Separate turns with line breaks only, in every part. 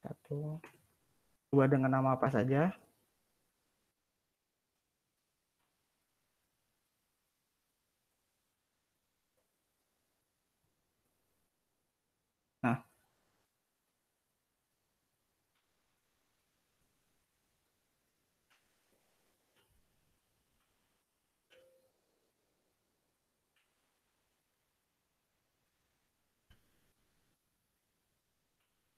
1, 2 dengan nama apa saja. Nah,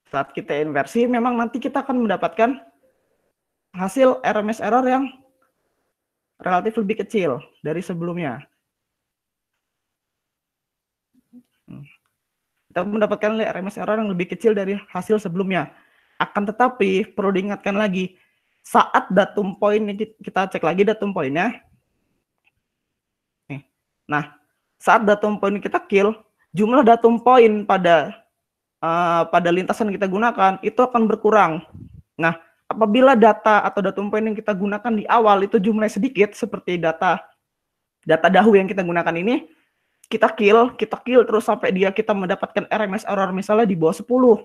saat kita inversi, memang nanti kita akan mendapatkan hasil RMS error yang relatif lebih kecil dari sebelumnya. Kita mendapatkan RMS error yang lebih kecil dari hasil sebelumnya. Akan tetapi, perlu diingatkan lagi, saat datum point, kita cek lagi datum poinnya. Nah, saat datum point kita kill, jumlah datum point pada lintasan yang kita gunakan itu akan berkurang. Nah, apabila data atau datum point yang kita gunakan di awal itu jumlahnya sedikit, seperti data dahulu yang kita gunakan ini, kita kill terus sampai kita mendapatkan RMS error misalnya di bawah 10.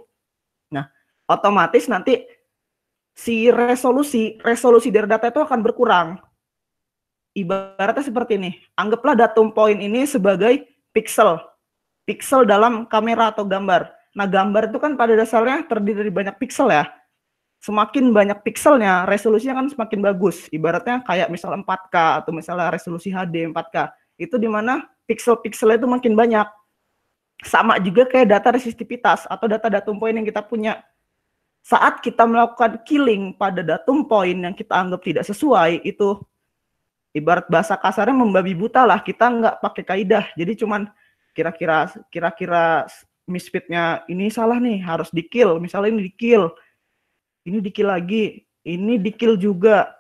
Nah, otomatis nanti si resolusi dari data itu akan berkurang. Ibaratnya seperti ini, anggaplah datum point ini sebagai pixel dalam kamera atau gambar. Nah, gambar itu kan pada dasarnya terdiri dari banyak pixel ya. Semakin banyak pixelnya, resolusinya kan semakin bagus. Ibaratnya kayak misal 4K atau misalnya resolusi HD 4K. Itu dimana pixel-pixelnya itu makin banyak. Sama juga kayak data resistivitas atau data datum point yang kita punya. Saat kita melakukan killing pada datum point yang kita anggap tidak sesuai, itu ibarat bahasa kasarnya membabi buta lah. Kita nggak pakai kaidah. Jadi cuman kira-kira misfitnya ini salah nih, harus di-kill. Misalnya ini di-kill. Ini di-kill lagi. Ini di-kill juga.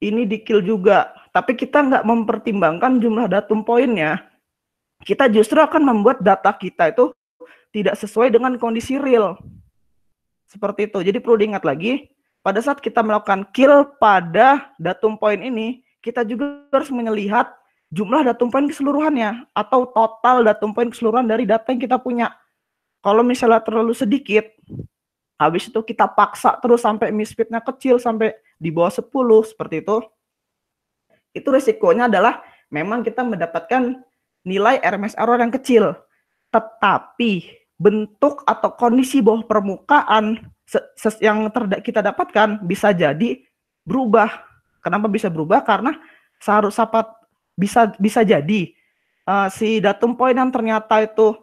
Ini di-kill juga. Tapi kita nggak mempertimbangkan jumlah datum poinnya. Kita justru akan membuat data kita itu tidak sesuai dengan kondisi real. Seperti itu. Jadi perlu diingat lagi, pada saat kita melakukan kill pada datum point ini, kita juga harus melihat jumlah datum point keseluruhannya atau total datum point keseluruhan dari data yang kita punya. Kalau misalnya terlalu sedikit, habis itu kita paksa terus sampai misfitnya kecil sampai di bawah 10 seperti itu resikonya adalah memang kita mendapatkan nilai RMS error yang kecil. Tetapi bentuk atau kondisi bawah permukaan yang kita dapatkan bisa jadi berubah. Kenapa bisa berubah? Karena bisa jadi si datum point yang ternyata itu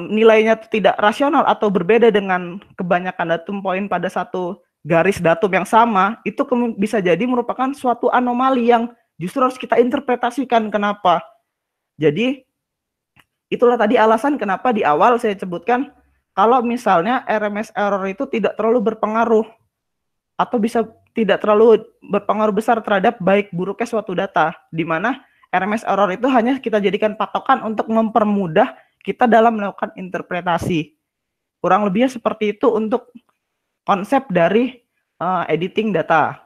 nilainya tidak rasional atau berbeda dengan kebanyakan datum point pada satu garis datum yang sama, itu bisa jadi merupakan suatu anomali yang justru harus kita interpretasikan kenapa. Jadi itulah tadi alasan kenapa di awal saya sebutkan kalau misalnya RMS error itu tidak terlalu berpengaruh atau bisa tidak terlalu berpengaruh besar terhadap baik buruknya suatu data, di mana RMS error itu hanya kita jadikan patokan untuk mempermudah kita dalam melakukan interpretasi. Kurang lebihnya seperti itu untuk konsep dari editing data.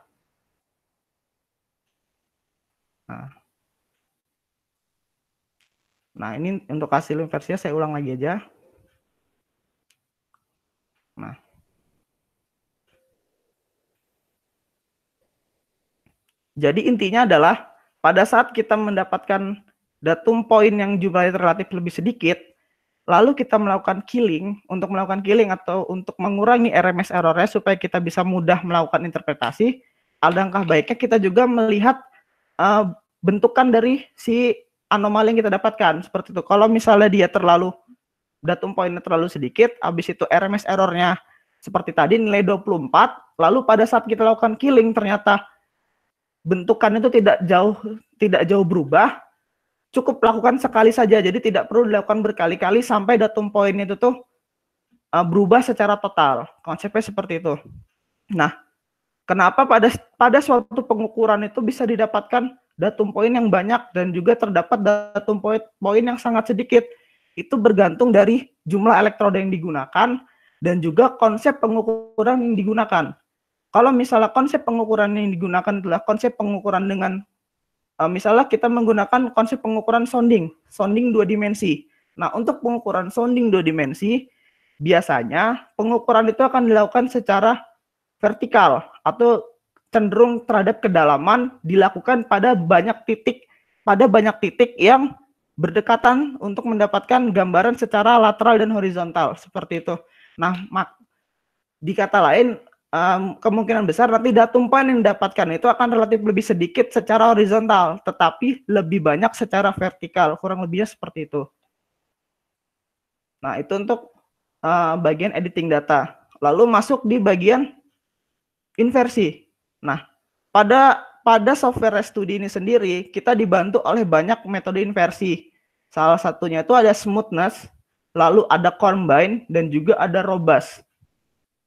Nah, ini untuk hasil inversinya saya ulang lagi aja. Nah, jadi intinya adalah pada saat kita mendapatkan datum point yang jumlahnya relatif lebih sedikit, lalu kita melakukan killing, atau untuk mengurangi RMS errornya supaya kita bisa mudah melakukan interpretasi, alangkah baiknya kita juga melihat bentukan dari si anomali yang kita dapatkan. Seperti itu. Kalau misalnya dia datum poinnya terlalu sedikit, habis itu RMS errornya seperti tadi nilai 24, lalu pada saat kita lakukan killing ternyata bentukan itu tidak jauh berubah, cukup lakukan sekali saja, jadi tidak perlu dilakukan berkali-kali sampai datum point itu tuh berubah secara total. Konsepnya seperti itu. Nah, kenapa pada suatu pengukuran itu bisa didapatkan datum point yang banyak dan juga terdapat datum point yang sangat sedikit? Itu bergantung dari jumlah elektroda yang digunakan dan juga konsep pengukuran yang digunakan. Kalau misalnya konsep pengukuran yang digunakan adalah konsep pengukuran dengan misalnya kita menggunakan konsep pengukuran sounding 2 dimensi. Nah, untuk pengukuran sounding 2 dimensi, biasanya pengukuran itu akan dilakukan secara vertikal atau cenderung terhadap kedalaman, dilakukan pada banyak titik yang berdekatan untuk mendapatkan gambaran secara lateral dan horizontal, seperti itu. Nah, di kata lain, kemungkinan besar nanti datum point yang didapatkan itu akan relatif lebih sedikit secara horizontal, tetapi lebih banyak secara vertikal, kurang lebihnya seperti itu. Nah, itu untuk bagian editing data. Lalu masuk di bagian inversi. Nah, pada software studi ini sendiri, kita dibantu oleh banyak metode inversi. Salah satunya itu ada smoothness, lalu ada combine, dan juga ada robust.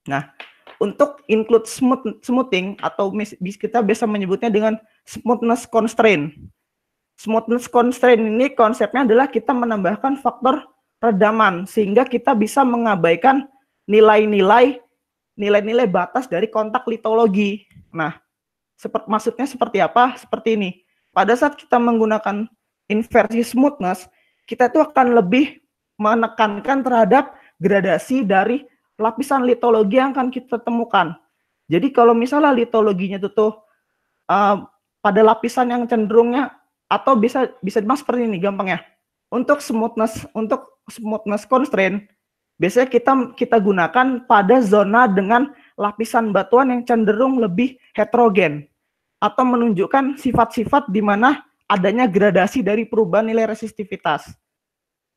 Nah, untuk include smoothing, atau kita biasa menyebutnya dengan smoothness constraint. Smoothness constraint ini konsepnya adalah kita menambahkan faktor redaman, sehingga kita bisa mengabaikan nilai-nilai batas dari kontak litologi. Nah, maksudnya seperti apa? Seperti ini. Pada saat kita menggunakan inversi smoothness, kita itu akan lebih menekankan terhadap gradasi dari lapisan litologi yang akan kita temukan. Jadi kalau misalnya litologinya itu tuh pada lapisan yang cenderungnya, atau bisa seperti ini gampangnya. Untuk smoothness constraint, biasanya kita gunakan pada zona dengan lapisan batuan yang cenderung lebih heterogen, atau menunjukkan sifat-sifat di mana adanya gradasi dari perubahan nilai resistivitas,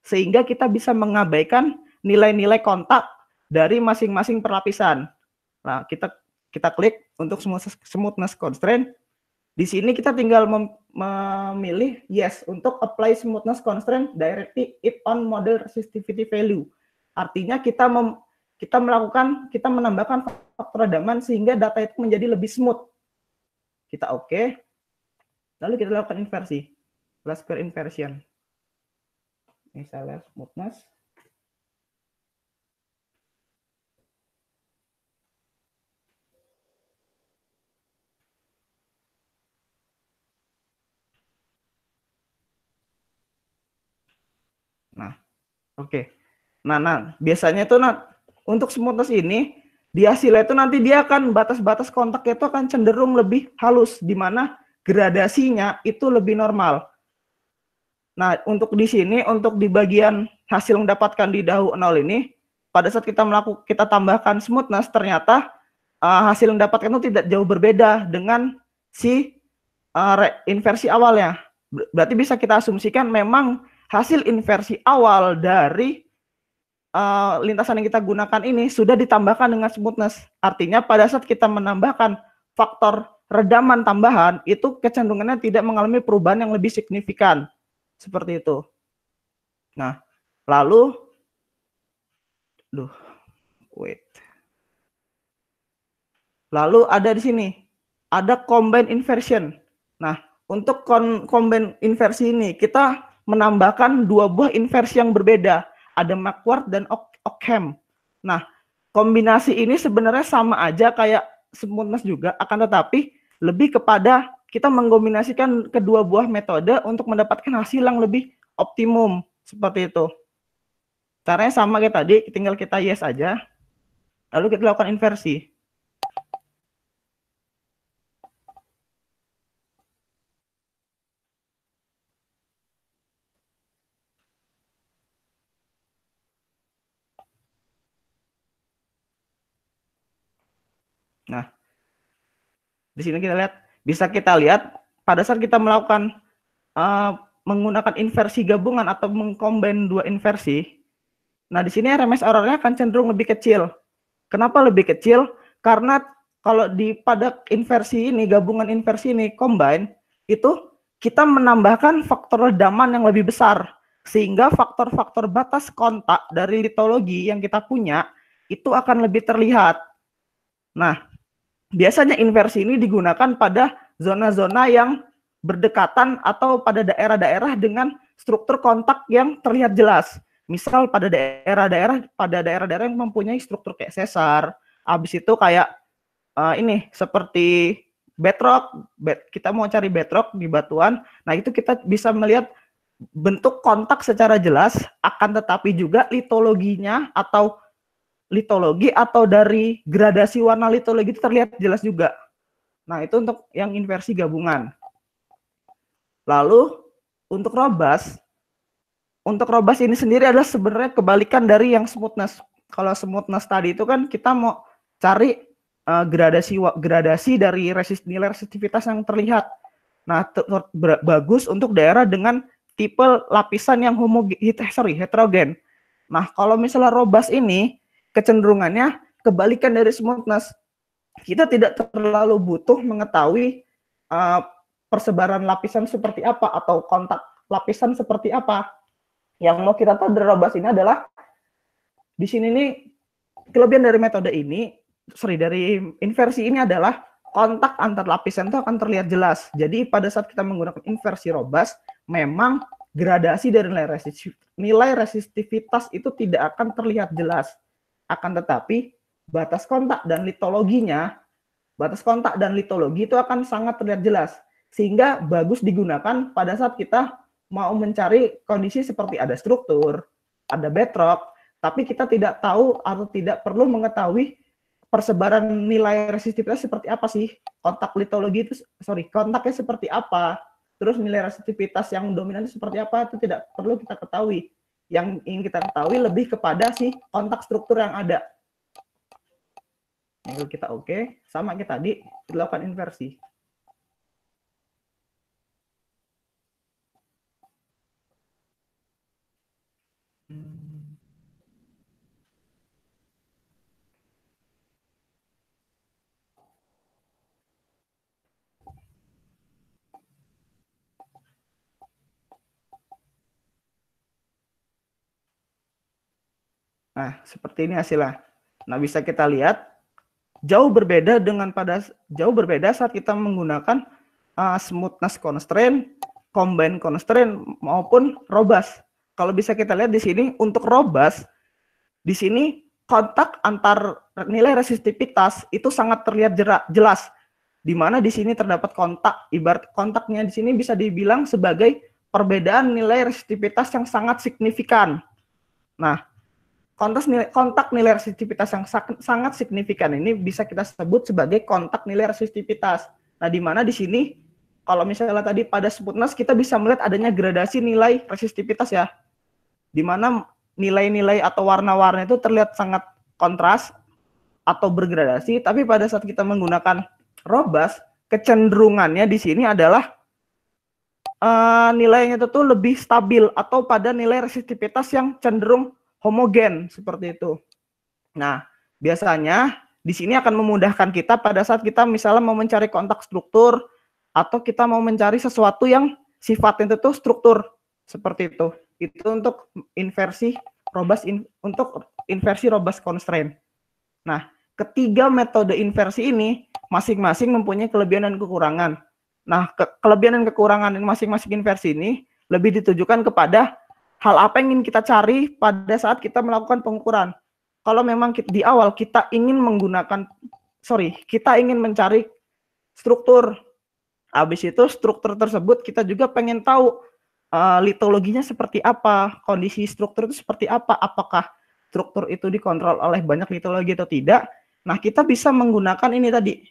sehingga kita bisa mengabaikan nilai-nilai kontak dari masing-masing perlapisan. Nah, kita klik untuk smoothness constraint. Di sini kita tinggal memilih yes untuk apply smoothness constraint directly it on model resistivity value. Artinya kita menambahkan faktor redaman sehingga data itu menjadi lebih smooth. Kita oke. Lalu kita lakukan inversi. Square inversion. Misalnya smoothness. Nah, oke. Nah, biasanya itu untuk smoothness ini, di hasilnya itu nanti dia akan batas-batas kontaknya itu akan cenderung lebih halus, di mana gradasinya itu lebih normal. Nah, untuk di sini, untuk di bagian hasil yang dapatkan di dahu 0 ini, pada saat kita tambahkan smoothness, ternyata hasil yang dapatkan itu tidak jauh berbeda dengan si inversi awalnya. Berarti bisa kita asumsikan memang hasil inversi awal dari lintasan yang kita gunakan ini sudah ditambahkan dengan smoothness. Artinya pada saat kita menambahkan faktor redaman tambahan, itu kecenderungannya tidak mengalami perubahan yang lebih signifikan. Seperti itu. Nah, lalu lalu ada di sini, ada combine inversion. Nah, untuk combine inversi ini, kita menambahkan 2 buah inversi yang berbeda. Ada Marquardt dan Ockham. Nah, kombinasi ini sebenarnya sama aja kayak smoothness juga, akan tetapi lebih kepada kita mengkombinasikan kedua buah metode untuk mendapatkan hasil yang lebih optimum, seperti itu. Caranya sama kayak tadi, tinggal kita yes aja, lalu kita lakukan inversi. Nah, di sini bisa kita lihat pada saat kita melakukan menggunakan inversi gabungan atau mengcombine 2 inversi. Nah, di sini RMS errornya akan cenderung lebih kecil. Kenapa lebih kecil? Karena kalau pada inversi ini, gabungan inversi ini, combine, itu kita menambahkan faktor redaman yang lebih besar. Sehingga faktor-faktor batas kontak dari litologi yang kita punya, itu akan lebih terlihat. Nah, biasanya inversi ini digunakan pada zona-zona yang berdekatan atau pada daerah-daerah dengan struktur kontak yang terlihat jelas. Misal pada daerah-daerah yang mempunyai struktur kayak sesar, habis itu kayak ini seperti bedrock, kita mau cari bedrock di batuan. Nah, itu kita bisa melihat bentuk kontak secara jelas, akan tetapi juga litologinya atau litologi atau dari gradasi warna litologi itu terlihat jelas juga. Nah, itu untuk yang inversi gabungan. Lalu untuk robust ini sendiri adalah sebenarnya kebalikan dari yang smoothness. Kalau smoothness tadi itu kan kita mau cari gradasi dari nilai resistivitas yang terlihat. Nah, bagus untuk daerah dengan tipe lapisan yang heterogen. Nah, kalau misalnya robust ini kecenderungannya kebalikan dari smoothness. Kita tidak terlalu butuh mengetahui persebaran lapisan seperti apa atau kontak lapisan seperti apa. Yang mau kita tahu dari robust ini adalah di sini nih kelebihan dari metode ini, dari inversi ini adalah kontak antar lapisan itu akan terlihat jelas. Jadi pada saat kita menggunakan inversi robust, memang gradasi dari nilai resistivitas itu tidak akan terlihat jelas. Akan tetapi batas kontak dan litologinya, itu akan sangat terlihat jelas. Sehingga bagus digunakan pada saat kita mau mencari kondisi seperti ada struktur, ada bedrock, tapi kita tidak tahu atau tidak perlu mengetahui persebaran nilai resistivitas seperti apa sih, kontaknya seperti apa, terus nilai resistivitas yang dominan itu seperti apa, itu tidak perlu kita ketahui. Yang ingin kita ketahui lebih kepada si kontak struktur yang ada. Yang kita sama kita tadi dilakukan inversi. Nah, seperti ini hasilnya. Nah, bisa kita lihat jauh berbeda saat kita menggunakan smoothness constraint, combine constraint maupun robust. Kalau bisa kita lihat di sini untuk robust, di sini kontak antar nilai resistivitas itu sangat terlihat jelas. Di mana di sini terdapat kontak, ibarat kontaknya di sini bisa dibilang sebagai perbedaan nilai resistivitas yang sangat signifikan. Nah, kontak nilai resistivitas yang sangat signifikan ini bisa kita sebut sebagai kontak nilai resistivitas. Nah, di mana di sini kalau misalnya tadi pada smoothness kita bisa melihat adanya gradasi nilai resistivitas ya. Di mana nilai-nilai atau warna-warna itu terlihat sangat kontras atau bergradasi, tapi pada saat kita menggunakan robust, kecenderungannya di sini adalah nilainya itu lebih stabil atau pada nilai resistivitas yang cenderung homogen seperti itu. Nah, biasanya di sini akan memudahkan kita pada saat kita misalnya mau mencari kontak struktur atau kita mau mencari sesuatu yang sifatnya itu struktur seperti itu. Itu untuk inversi robust constraint. Nah, ketiga metode inversi ini masing-masing mempunyai kelebihan dan kekurangan. Nah, kelebihan dan kekurangan masing-masing inversi ini lebih ditujukan kepada hal apa yang ingin kita cari pada saat kita melakukan pengukuran. Kalau memang di awal kita ingin mencari struktur, habis itu struktur tersebut kita juga pengen tahu litologinya seperti apa, kondisi struktur itu seperti apa, apakah struktur itu dikontrol oleh banyak litologi atau tidak. Nah, kita bisa menggunakan ini tadi.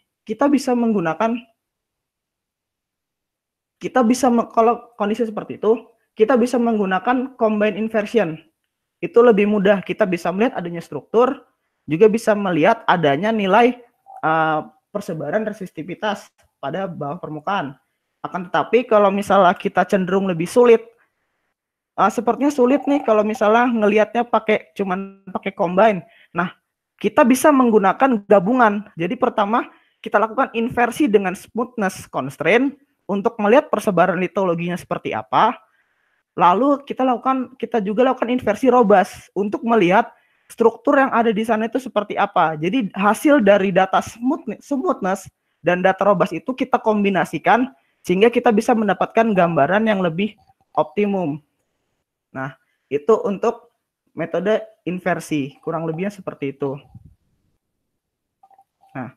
Kalau kondisi seperti itu, kita bisa menggunakan combine inversion. Itu lebih mudah, kita bisa melihat adanya struktur, juga bisa melihat adanya nilai persebaran resistivitas pada bawah permukaan. Akan tetapi kalau misalnya kita cenderung lebih sulit, sepertinya sulit nih kalau misalnya ngelihatnya cuman pakai combine. Nah, kita bisa menggunakan gabungan. Jadi pertama kita lakukan inversi dengan smoothness constraint untuk melihat persebaran litologinya seperti apa. Lalu kita juga lakukan inversi robust untuk melihat struktur yang ada di sana itu seperti apa. Jadi hasil dari data smoothness dan data robust itu kita kombinasikan sehingga kita bisa mendapatkan gambaran yang lebih optimum. Nah, itu untuk metode inversi, kurang lebihnya seperti itu. Nah,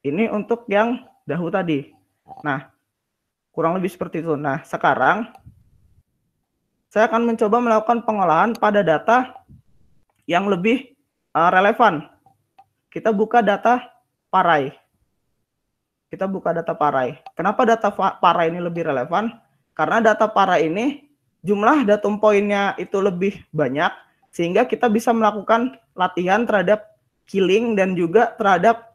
ini untuk yang dahulu tadi. Nah, kurang lebih seperti itu. Nah, sekarang saya akan mencoba melakukan pengolahan pada data yang lebih relevan. Kita buka data Parai. Kita buka data Parai. Kenapa data Parai ini lebih relevan? Karena data Parai ini jumlah datum poinnya itu lebih banyak, sehingga kita bisa melakukan latihan terhadap killing dan juga terhadap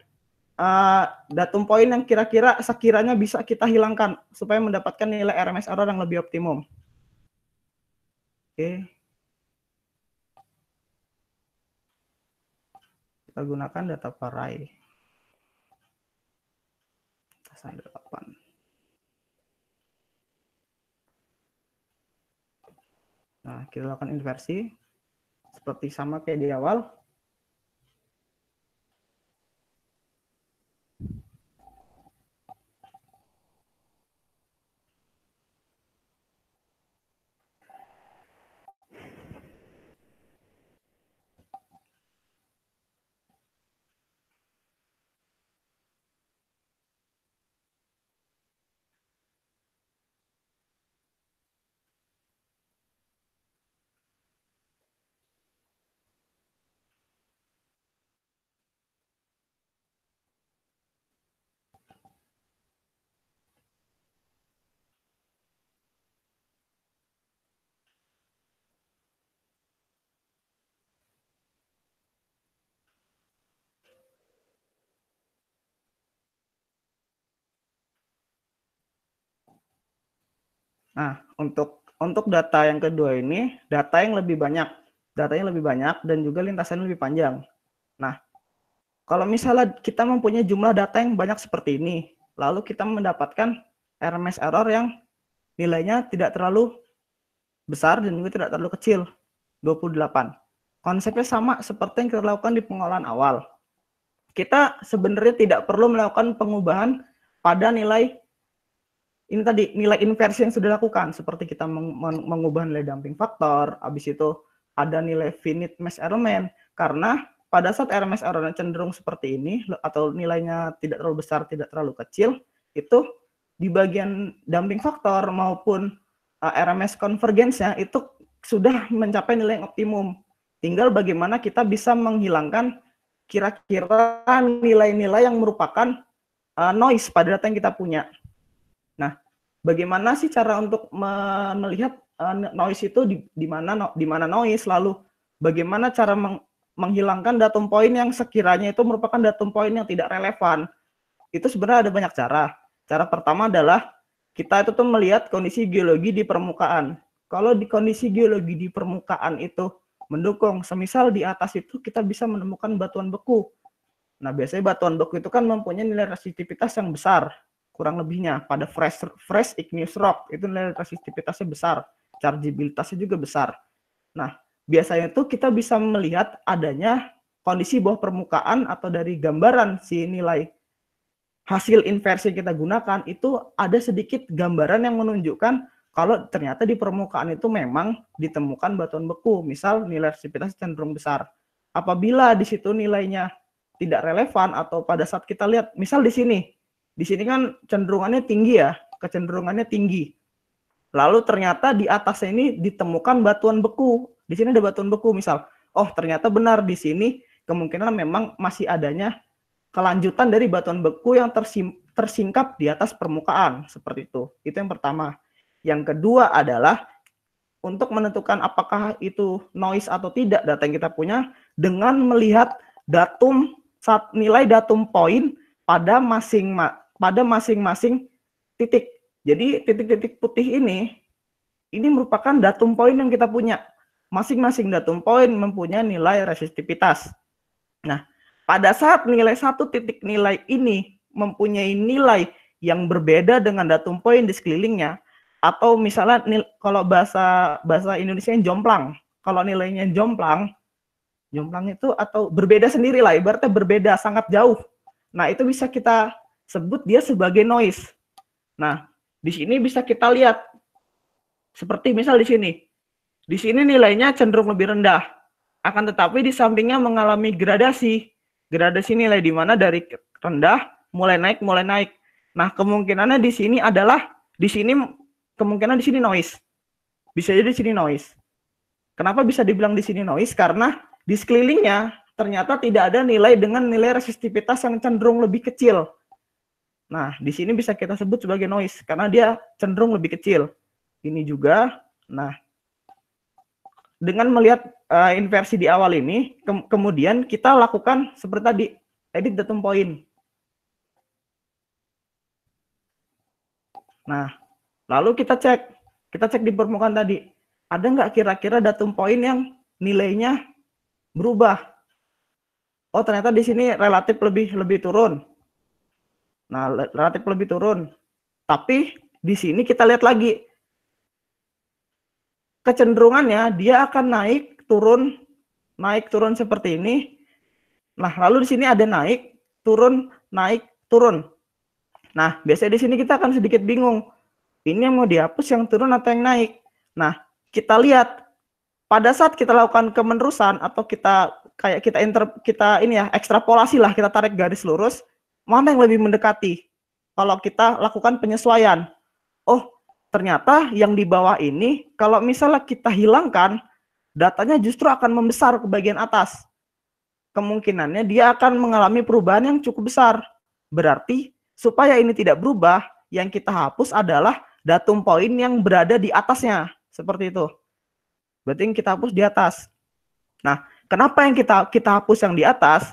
datum poin yang kira-kira sekiranya bisa kita hilangkan supaya mendapatkan nilai RMS error yang lebih optimum. Oke. Kita gunakan data Parai. 8. Nah, kita lakukan inversi seperti sama kayak di awal. Nah, untuk data yang kedua ini, data yang lebih banyak. Datanya lebih banyak dan juga lintasannya lebih panjang. Nah, kalau misalnya kita mempunyai jumlah data yang banyak seperti ini, lalu kita mendapatkan RMS error yang nilainya tidak terlalu besar dan juga tidak terlalu kecil, 28. Konsepnya sama seperti yang kita lakukan di pengolahan awal. Kita sebenarnya tidak perlu melakukan pengubahan pada nilai ini tadi, nilai inversi yang sudah dilakukan, seperti kita mengubah nilai damping faktor, habis itu ada nilai finite mesh element, karena pada saat RMS error cenderung seperti ini, atau nilainya tidak terlalu besar, tidak terlalu kecil, itu di bagian damping faktor maupun RMS convergence-nya itu sudah mencapai nilai yang optimum. Tinggal bagaimana kita bisa menghilangkan kira-kira nilai-nilai yang merupakan noise pada data yang kita punya. Nah, bagaimana sih cara untuk melihat noise itu di mana noise, lalu bagaimana cara menghilangkan datum poin yang sekiranya itu merupakan datum poin yang tidak relevan? Itu sebenarnya ada banyak cara. Cara pertama adalah kita itu tuh melihat kondisi geologi di permukaan. Kalau di kondisi geologi di permukaan itu mendukung, semisal di atas itu kita bisa menemukan batuan beku. Nah, biasanya batuan beku itu kan mempunyai nilai resistivitas yang besar, kurang lebihnya. Pada fresh igneous rock itu nilai resistivitasnya besar, chargeabilitasnya juga besar. Nah, biasanya itu kita bisa melihat adanya kondisi bawah permukaan atau dari gambaran si nilai hasil inversi yang kita gunakan itu ada sedikit gambaran yang menunjukkan kalau ternyata di permukaan itu memang ditemukan batuan beku, misal nilai resistivitas cenderung besar. Apabila di situ nilainya tidak relevan atau pada saat kita lihat, misal di sini kan cenderungannya tinggi ya, kecenderungannya tinggi. Lalu ternyata di atasnya ini ditemukan batuan beku. Di sini ada batuan beku misal. Oh, ternyata benar di sini kemungkinan memang masih adanya kelanjutan dari batuan beku yang tersingkap di atas permukaan, seperti itu. Itu yang pertama. Yang kedua adalah untuk menentukan apakah itu noise atau tidak data yang kita punya dengan melihat nilai datum poin pada masing-masing titik. Jadi titik-titik putih ini merupakan datum poin yang kita punya. Masing-masing datum poin mempunyai nilai resistivitas. Nah, pada saat satu titik nilai ini mempunyai nilai yang berbeda dengan datum poin di sekelilingnya, atau misalnya kalau bahasa Indonesia jomplang, kalau nilainya jomplang itu atau berbeda sendiri lah, ibaratnya berbeda sangat jauh. Nah, itu bisa kita sebut dia sebagai noise. Nah, di sini bisa kita lihat seperti misal di sini. Di sini nilainya cenderung lebih rendah. Akan tetapi di sampingnya mengalami gradasi. Gradasi nilai di mana dari rendah mulai naik. Nah, kemungkinannya di sini adalah kemungkinan di sini noise. bisa jadi di sini noise. Kenapa bisa dibilang di sini noise? Karena di sekelilingnya ternyata tidak ada nilai dengan nilai resistivitas yang cenderung lebih kecil. Nah, di sini bisa kita sebut sebagai noise karena dia cenderung lebih kecil. Ini juga. Nah, dengan melihat inversi di awal ini, kemudian kita lakukan seperti tadi, edit datum point. Nah, lalu kita cek di permukaan tadi, ada nggak kira-kira datum point yang nilainya berubah? Oh, ternyata di sini relatif lebih turun. Nah, relatif lebih turun. Tapi di sini kita lihat lagi, kecenderungannya dia akan naik turun seperti ini. Nah, lalu di sini ada naik turun. Nah, biasanya di sini kita akan sedikit bingung. Ini yang mau dihapus yang turun atau yang naik? Nah, kita lihat pada saat kita lakukan kemenerusan atau kita ekstrapolasi lah, kita tarik garis lurus, mana yang lebih mendekati? Kalau kita lakukan penyesuaian. Oh, ternyata yang di bawah ini kalau misalnya kita hilangkan, datanya justru akan membesar ke bagian atas. Kemungkinannya dia akan mengalami perubahan yang cukup besar. Berarti supaya ini tidak berubah, yang kita hapus adalah datum point yang berada di atasnya. Seperti itu. Berarti yang kita hapus di atas. Nah, kenapa yang kita hapus yang di atas?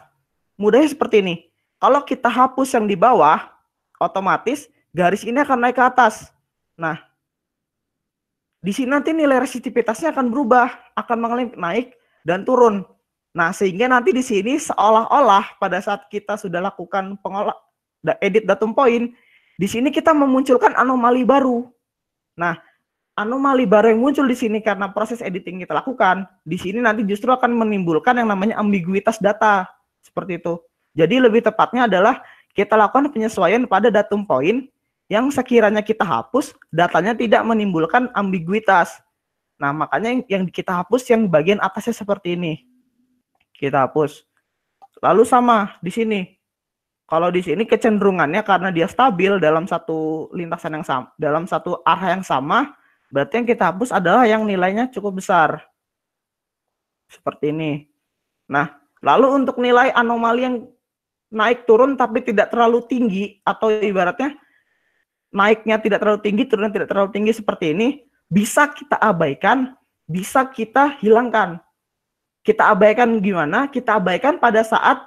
Mudahnya seperti ini. Kalau kita hapus yang di bawah, otomatis garis ini akan naik ke atas. Nah, di sini nanti nilai resistivitasnya akan berubah, akan mengalami naik dan turun. Nah, sehingga nanti di sini seolah-olah pada saat kita sudah lakukan edit datum point, di sini kita memunculkan anomali baru. Nah, anomali baru yang muncul di sini karena proses editing kita lakukan, di sini nanti justru akan menimbulkan yang namanya ambiguitas data. Seperti itu. Jadi lebih tepatnya adalah kita lakukan penyesuaian pada datum point yang sekiranya kita hapus, datanya tidak menimbulkan ambiguitas. Nah, makanya yang kita hapus yang bagian atasnya seperti ini. Kita hapus. Lalu sama di sini. Kalau di sini kecenderungannya karena dia stabil dalam satu lintasan yang sama, dalam satu arah yang sama, berarti yang kita hapus adalah yang nilainya cukup besar. Seperti ini. Nah, lalu untuk nilai anomali yang naik turun tapi tidak terlalu tinggi, atau ibaratnya naiknya tidak terlalu tinggi, turunnya tidak terlalu tinggi seperti ini, bisa kita abaikan, bisa kita hilangkan. Kita abaikan gimana? Kita abaikan pada saat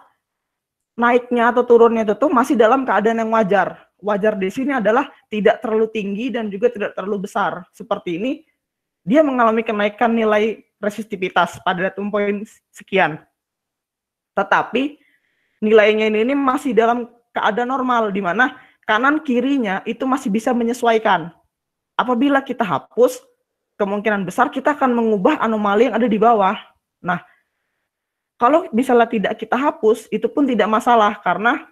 naiknya atau turunnya itu tuh masih dalam keadaan yang wajar. Wajar di sini adalah tidak terlalu tinggi dan juga tidak terlalu besar. Seperti ini, dia mengalami kenaikan nilai resistivitas pada datum point sekian. Tetapi nilainya ini masih dalam keadaan normal, di mana kanan kirinya itu masih bisa menyesuaikan. Apabila kita hapus, kemungkinan besar kita akan mengubah anomali yang ada di bawah. Nah, kalau misalnya tidak kita hapus, itu pun tidak masalah karena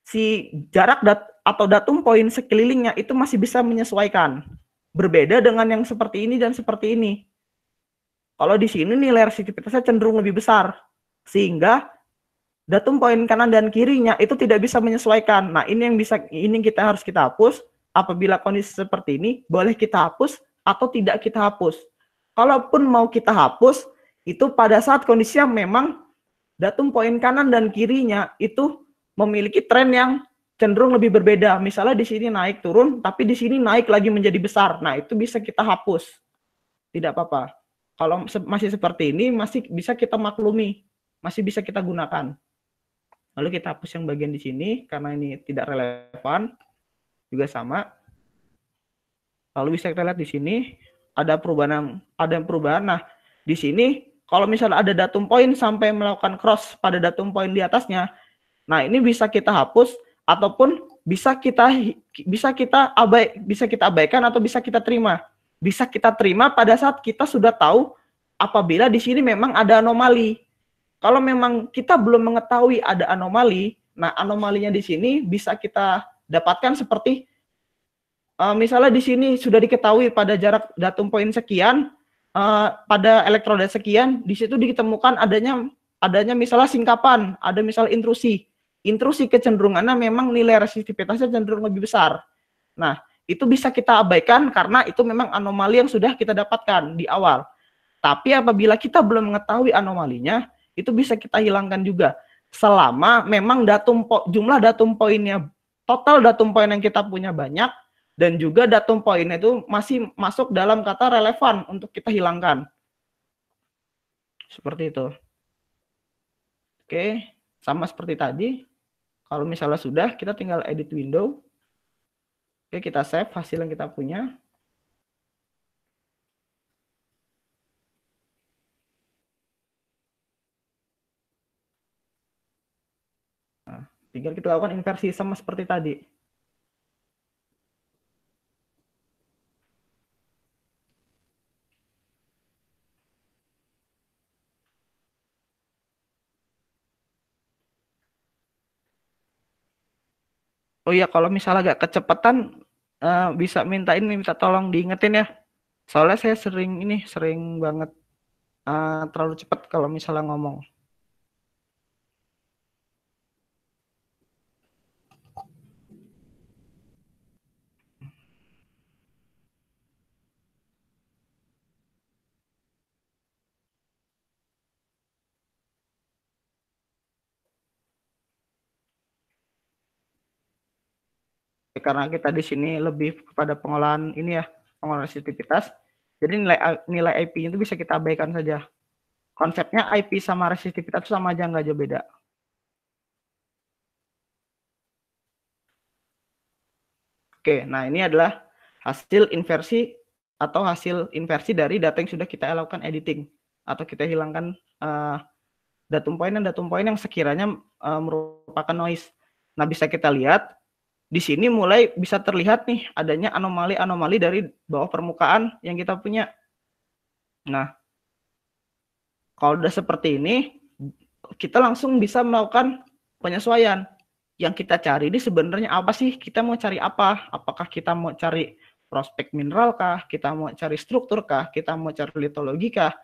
si jarak atau datum poin sekelilingnya itu masih bisa menyesuaikan. Berbeda dengan yang seperti ini dan seperti ini. Kalau di sini nilai resistivitasnya cenderung lebih besar, sehingga datum poin kanan dan kirinya itu tidak bisa menyesuaikan. Nah, ini kita harus kita hapus. Apabila kondisi seperti ini, boleh kita hapus atau tidak kita hapus. Kalaupun mau kita hapus, itu pada saat kondisinya memang datum poin kanan dan kirinya itu memiliki tren yang cenderung lebih berbeda. Misalnya di sini naik turun, tapi di sini naik lagi menjadi besar. Nah, itu bisa kita hapus. Tidak apa-apa. Kalau masih seperti ini, masih bisa kita maklumi. Masih bisa kita gunakan. Lalu kita hapus yang bagian di sini, karena ini tidak relevan. Juga sama. Lalu bisa kita lihat di sini, ada perubahan. Nah, di sini kalau misalnya ada datum poin sampai melakukan cross pada datum poin di atasnya, nah ini bisa kita hapus ataupun bisa kita abaikan atau bisa kita terima. Bisa kita terima pada saat kita sudah tahu apabila di sini memang ada anomali. Kalau memang kita belum mengetahui ada anomali, nah anomalinya di sini bisa kita dapatkan seperti misalnya di sini sudah diketahui pada jarak datum poin sekian, pada elektroda sekian, di situ ditemukan adanya misalnya singkapan, ada misalnya intrusi kecenderungannya memang nilai resistivitasnya cenderung lebih besar. Nah, itu bisa kita abaikan karena itu memang anomali yang sudah kita dapatkan di awal. Tapi apabila kita belum mengetahui anomalinya, itu bisa kita hilangkan juga. Selama memang jumlah datum poinnya, total datum poin yang kita punya banyak, dan juga datum poinnya itu masih masuk dalam kata relevan untuk kita hilangkan. Seperti itu. Oke, sama seperti tadi. Kalau misalnya sudah, kita tinggal edit window. Oke, kita save hasil yang kita punya. Nah, tinggal kita lakukan inversi sama seperti tadi. Oh iya, kalau misalnya agak kecepatan, bisa minta tolong diingetin ya. Soalnya saya sering banget terlalu cepat kalau misalnya ngomong. Karena kita di sini lebih kepada pengolahan ini ya, pengolahan resisitivitas. Jadi nilai IP itu bisa kita abaikan saja. Konsepnya IP sama resisitivitas itu sama aja, nggak jauh beda. Oke, nah ini adalah hasil inversi atau hasil inversi dari data yang sudah kita lakukan editing atau kita hilangkan datum poin yang sekiranya merupakan noise. Nah, bisa kita lihat di sini mulai bisa terlihat nih adanya anomali-anomali dari bawah permukaan yang kita punya. Nah, kalau udah seperti ini, kita langsung bisa melakukan penyesuaian. Yang kita cari ini sebenarnya apa sih? Kita mau cari apa? Apakah kita mau cari prospek mineral kah? Kita mau cari struktur kah? Kita mau cari litologi kah?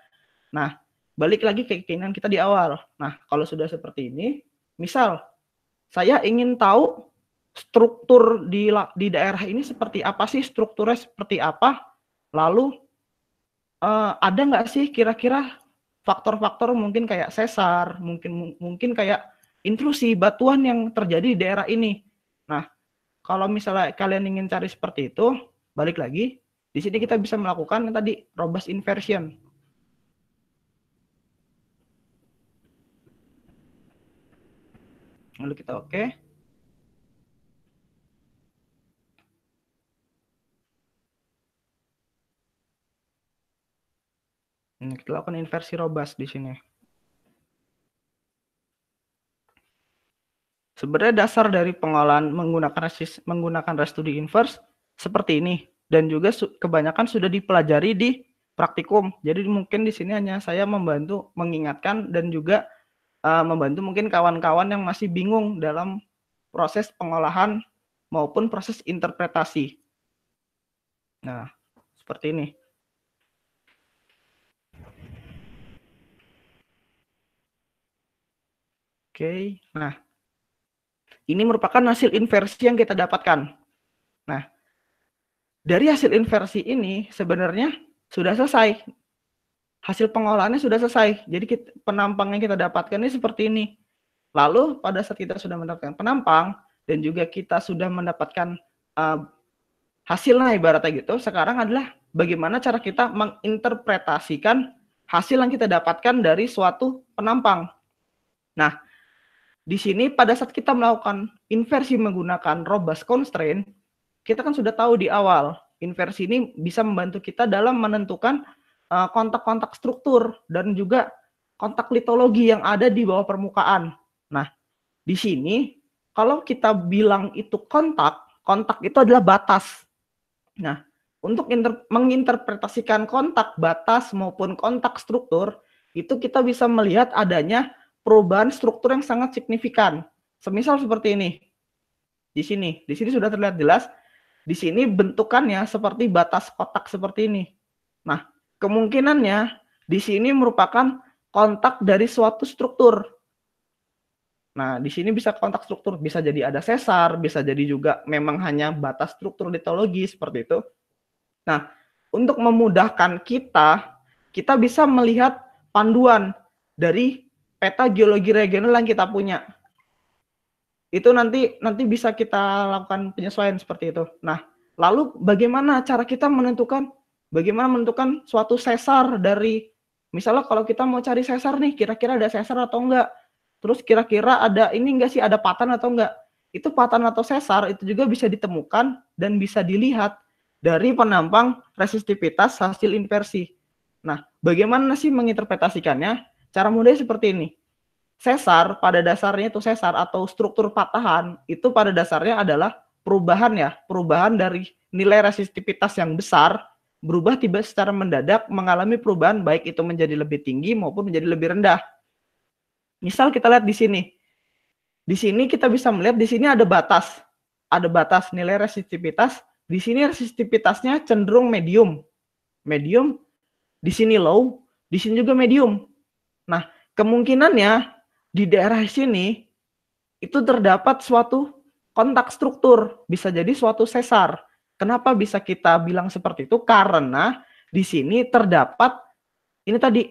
Nah, balik lagi ke keinginan kita di awal. Nah, kalau sudah seperti ini, misal saya ingin tahu struktur di daerah ini seperti apa sih, strukturnya seperti apa, lalu ada nggak sih kira-kira faktor-faktor mungkin kayak sesar, mungkin kayak intrusi batuan yang terjadi di daerah ini. Nah, kalau misalnya kalian ingin cari seperti itu, balik lagi, di sini kita bisa melakukan yang tadi robust inversion. Lalu kita oke. Ini kita lakukan inversi robust di sini. Sebenarnya dasar dari pengolahan menggunakan residu inverse seperti ini, dan juga kebanyakan sudah dipelajari di praktikum. Jadi mungkin di sini hanya saya membantu mengingatkan dan juga membantu mungkin kawan-kawan yang masih bingung dalam proses pengolahan maupun proses interpretasi. Nah, seperti ini. Oke, nah ini merupakan hasil inversi yang kita dapatkan. Nah, dari hasil inversi ini sebenarnya sudah selesai. Hasil pengolahannya sudah selesai. Jadi penampang yang kita dapatkan ini seperti ini. Lalu pada saat kita sudah mendapatkan penampang dan juga kita sudah mendapatkan hasilnya ibaratnya gitu, sekarang adalah bagaimana cara kita menginterpretasikan hasil yang kita dapatkan dari suatu penampang. Nah, di sini pada saat kita melakukan inversi menggunakan robust constraint, kita kan sudah tahu di awal, inversi ini bisa membantu kita dalam menentukan kontak-kontak struktur dan juga kontak litologi yang ada di bawah permukaan. Nah, di sini kalau kita bilang itu kontak itu adalah batas. Nah, untuk menginterpretasikan kontak batas maupun kontak struktur, itu kita bisa melihat adanya perubahan struktur yang sangat signifikan. Semisal seperti ini. Di sini sudah terlihat jelas. Di sini bentukannya seperti batas kotak seperti ini. Nah, kemungkinannya di sini merupakan kontak dari suatu struktur. Nah, di sini bisa kontak struktur, bisa jadi ada sesar, bisa jadi juga memang hanya batas struktur litologi seperti itu. Nah, untuk memudahkan kita bisa melihat panduan dari peta geologi regional yang kita punya. Itu nanti bisa kita lakukan penyesuaian seperti itu. Nah, lalu bagaimana cara kita menentukan suatu sesar dari, misalnya kalau kita mau cari sesar nih, kira-kira ada sesar atau enggak? Terus kira-kira ada ini enggak sih, ada patan atau enggak? Itu patan atau sesar itu juga bisa ditemukan dan bisa dilihat dari penampang resistivitas hasil inversi. Nah, bagaimana sih menginterpretasikannya? Cara mudahnya seperti ini. Sesar pada dasarnya itu sesar atau struktur patahan itu pada dasarnya adalah perubahan dari nilai resistivitas yang besar berubah tiba secara mendadak mengalami perubahan baik itu menjadi lebih tinggi maupun menjadi lebih rendah. Misal kita lihat di sini. Di sini kita bisa melihat di sini ada batas. Ada batas nilai resistivitas. Di sini resistivitasnya cenderung medium. Medium, di sini low, di sini juga medium. Nah, kemungkinannya di daerah sini itu terdapat suatu kontak struktur, bisa jadi suatu sesar. Kenapa bisa kita bilang seperti itu? Karena di sini terdapat ini tadi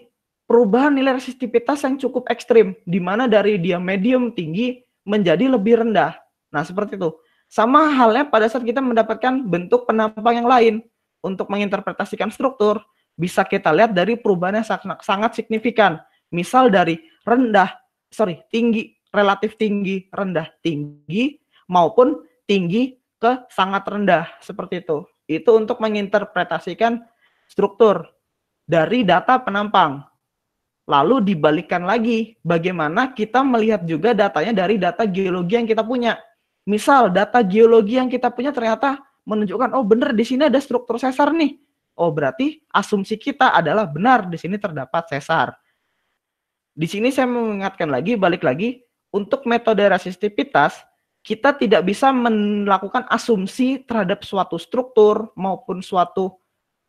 perubahan nilai resistivitas yang cukup ekstrim, di mana dari dia medium tinggi menjadi lebih rendah. Nah, seperti itu. Sama halnya pada saat kita mendapatkan bentuk penampang yang lain. Untuk menginterpretasikan struktur, bisa kita lihat dari perubahan yang sangat signifikan. Misal dari tinggi, relatif tinggi, rendah tinggi, maupun tinggi ke sangat rendah, seperti itu. Itu untuk menginterpretasikan struktur dari data penampang. Lalu dibalikkan lagi, bagaimana kita melihat juga datanya dari data geologi yang kita punya. Misal data geologi yang kita punya ternyata menunjukkan, oh benar di sini ada struktur sesar nih. Oh berarti asumsi kita adalah benar di sini terdapat sesar. Di sini saya mengingatkan lagi, balik lagi, untuk metode resistivitas, kita tidak bisa melakukan asumsi terhadap suatu struktur maupun suatu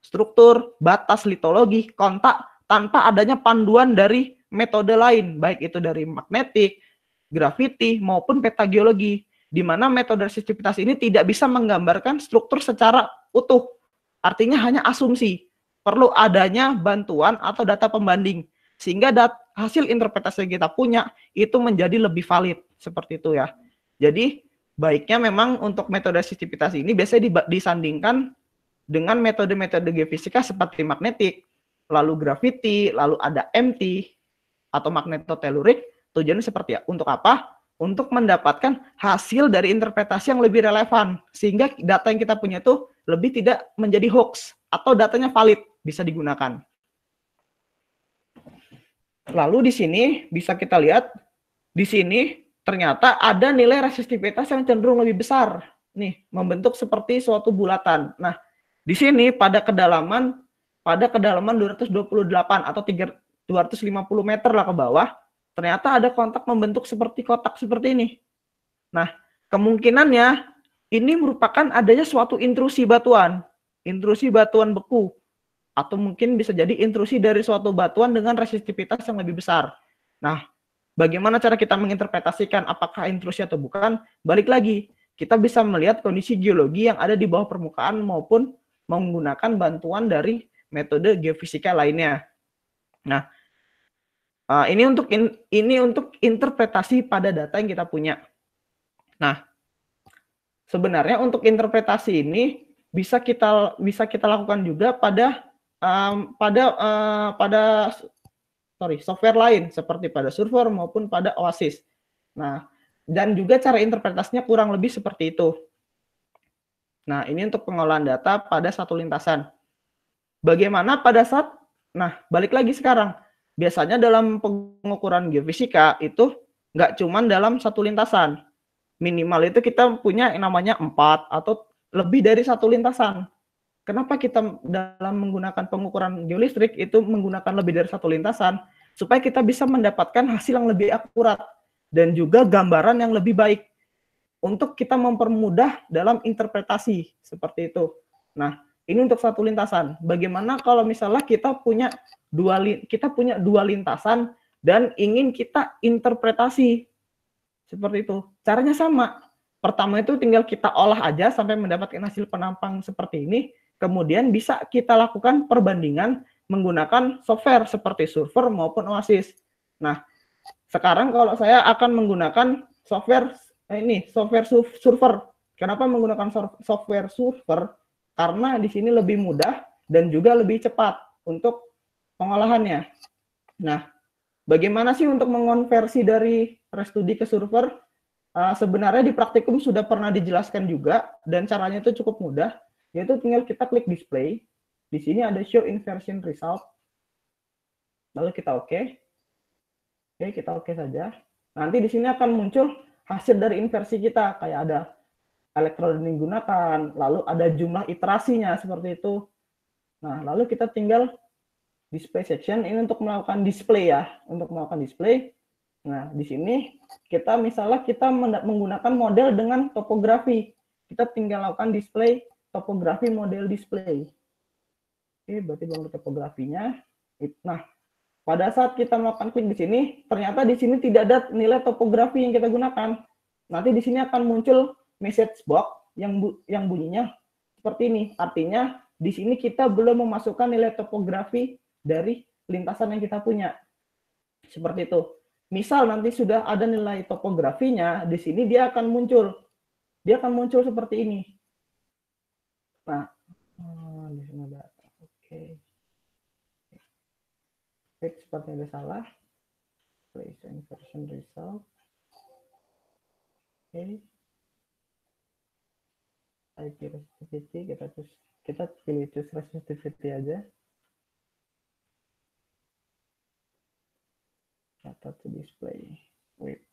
struktur, batas litologi, kontak, tanpa adanya panduan dari metode lain, baik itu dari magnetik, grafiti, maupun peta geologi, di mana metode resistivitas ini tidak bisa menggambarkan struktur secara utuh. Artinya hanya asumsi, perlu adanya bantuan atau data pembanding, sehingga hasil interpretasi yang kita punya itu menjadi lebih valid, seperti itu ya. Jadi, baiknya memang untuk metode resistivitas ini biasanya disandingkan dengan metode-metode geofisika seperti magnetik, lalu grafiti, lalu ada MT atau magnetotelurik. Tujuannya seperti ya, untuk apa? Untuk mendapatkan hasil dari interpretasi yang lebih relevan, sehingga data yang kita punya itu lebih tidak menjadi hoax atau datanya valid, bisa digunakan. Lalu di sini bisa kita lihat, di sini ternyata ada nilai resistivitas yang cenderung lebih besar, nih membentuk seperti suatu bulatan. Nah, di sini pada kedalaman 228 atau 250 meter lah ke bawah, ternyata ada kontak membentuk seperti kotak seperti ini. Nah, kemungkinannya ini merupakan adanya suatu intrusi batuan beku, atau mungkin bisa jadi intrusi dari suatu batuan dengan resistivitas yang lebih besar. Nah, bagaimana cara kita menginterpretasikan apakah intrusi atau bukan? Balik lagi, kita bisa melihat kondisi geologi yang ada di bawah permukaan maupun menggunakan bantuan dari metode geofisika lainnya. Nah, ini untuk interpretasi pada data yang kita punya. Nah, sebenarnya untuk interpretasi ini bisa kita lakukan juga pada software lain seperti pada Survor maupun pada Oasis. Nah, dan juga cara interpretasinya kurang lebih seperti itu. Nah, ini untuk pengolahan data pada satu lintasan. Bagaimana pada saat, balik lagi sekarang. Biasanya dalam pengukuran geofisika itu nggak cuma dalam satu lintasan. Minimal itu kita punya yang namanya 4 atau lebih dari satu lintasan. Kenapa kita dalam menggunakan pengukuran geolistrik itu menggunakan lebih dari satu lintasan? Supaya kita bisa mendapatkan hasil yang lebih akurat dan juga gambaran yang lebih baik untuk kita mempermudah dalam interpretasi seperti itu. Nah, ini untuk satu lintasan. Bagaimana kalau misalnya kita punya dua lintasan dan ingin kita interpretasi Seperti itu. Caranya sama. Pertama itu tinggal kita olah aja sampai mendapatkan hasil penampang seperti ini. Kemudian bisa kita lakukan perbandingan menggunakan software seperti Surfer maupun Oasis. Nah, sekarang kalau saya akan menggunakan software Surfer. Kenapa menggunakan software Surfer? Karena di sini lebih mudah dan juga lebih cepat untuk pengolahannya. Nah, bagaimana sih untuk mengonversi dari RStudio ke Surfer? Sebenarnya di praktikum sudah pernah dijelaskan juga dan caranya itu cukup mudah, yaitu tinggal kita klik display. Di sini ada show inversion result. Lalu kita oke. Oke, kita oke saja. Nanti di sini akan muncul hasil dari inversi kita, kayak ada elektroda yang digunakan, lalu ada jumlah iterasinya seperti itu. Nah, lalu kita tinggal display section ini untuk melakukan display ya, untuk melakukan display. Nah, di sini kita misalnya kita menggunakan model dengan topografi. Kita tinggal lakukan display topografi model display. Oke, berarti baru topografinya. Nah, pada saat kita melakukan klik di sini, ternyata di sini tidak ada nilai topografi yang kita gunakan. Nanti di sini akan muncul message box yang bunyinya seperti ini. Artinya di sini kita belum memasukkan nilai topografi dari lintasan yang kita punya. Seperti itu. Misal nanti sudah ada nilai topografinya, di sini dia akan muncul. Dia akan muncul seperti ini. Nah, di sini ada. Oke. Seperti ada salah. Place inversion result. Oke. IP resistivity kita pilih choose resistivity aja. Data to display. Wait.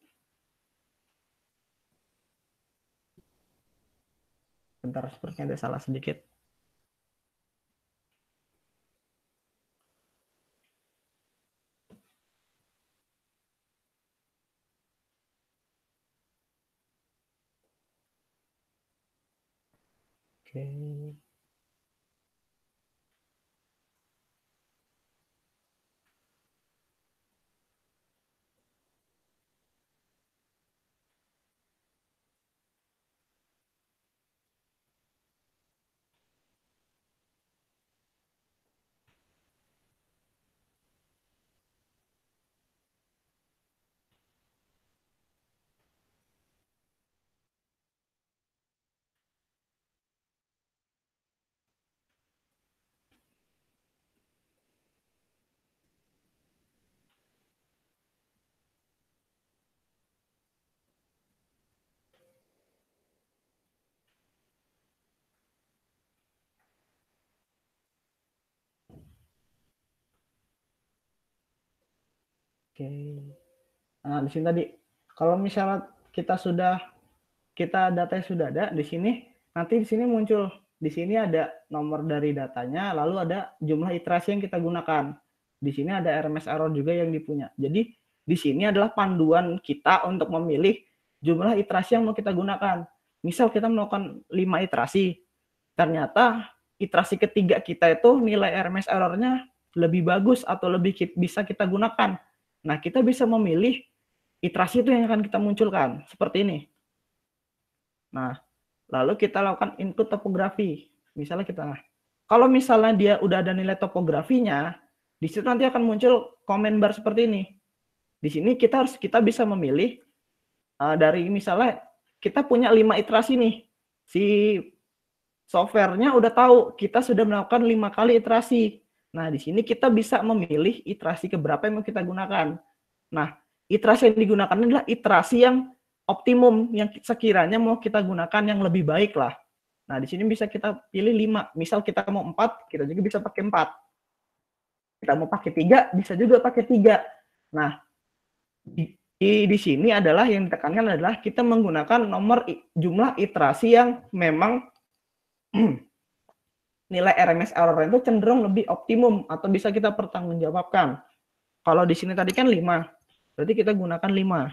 Bentar, sepertinya ada salah sedikit. Oke. Oke. Nah, di sini tadi kalau misalnya datanya sudah ada di sini, nanti di sini muncul di sini ada nomor dari datanya, lalu ada jumlah iterasi yang kita gunakan. Di sini ada RMS error juga yang dipunya. Jadi di sini adalah panduan kita untuk memilih jumlah iterasi yang mau kita gunakan. Misal kita melakukan 5 iterasi, ternyata iterasi ketiga kita itu nilai RMS errornya lebih bagus atau lebih bisa kita gunakan. Nah, kita bisa memilih iterasi itu yang akan kita munculkan, seperti ini. Nah, lalu kita lakukan input topografi. Misalnya kalau misalnya dia udah ada nilai topografinya, di situ nanti akan muncul comment bar seperti ini. Di sini kita bisa memilih dari misalnya kita punya 5 iterasi nih. Si softwarenya udah tahu kita sudah melakukan 5 kali iterasi. Nah, di sini kita bisa memilih iterasi keberapa yang mau kita gunakan. Nah, iterasi yang digunakan adalah iterasi yang optimum yang sekiranya mau kita gunakan yang lebih baik lah. Nah, di sini bisa kita pilih 5. Misal kita mau 4, kita juga bisa pakai 4. Kita mau pakai 3, bisa juga pakai 3. Nah, di sini adalah yang ditekankan adalah kita menggunakan jumlah iterasi yang memang nilai RMS error itu cenderung lebih optimum atau bisa kita pertanggungjawabkan. Kalau di sini tadi kan 5, berarti kita gunakan 5.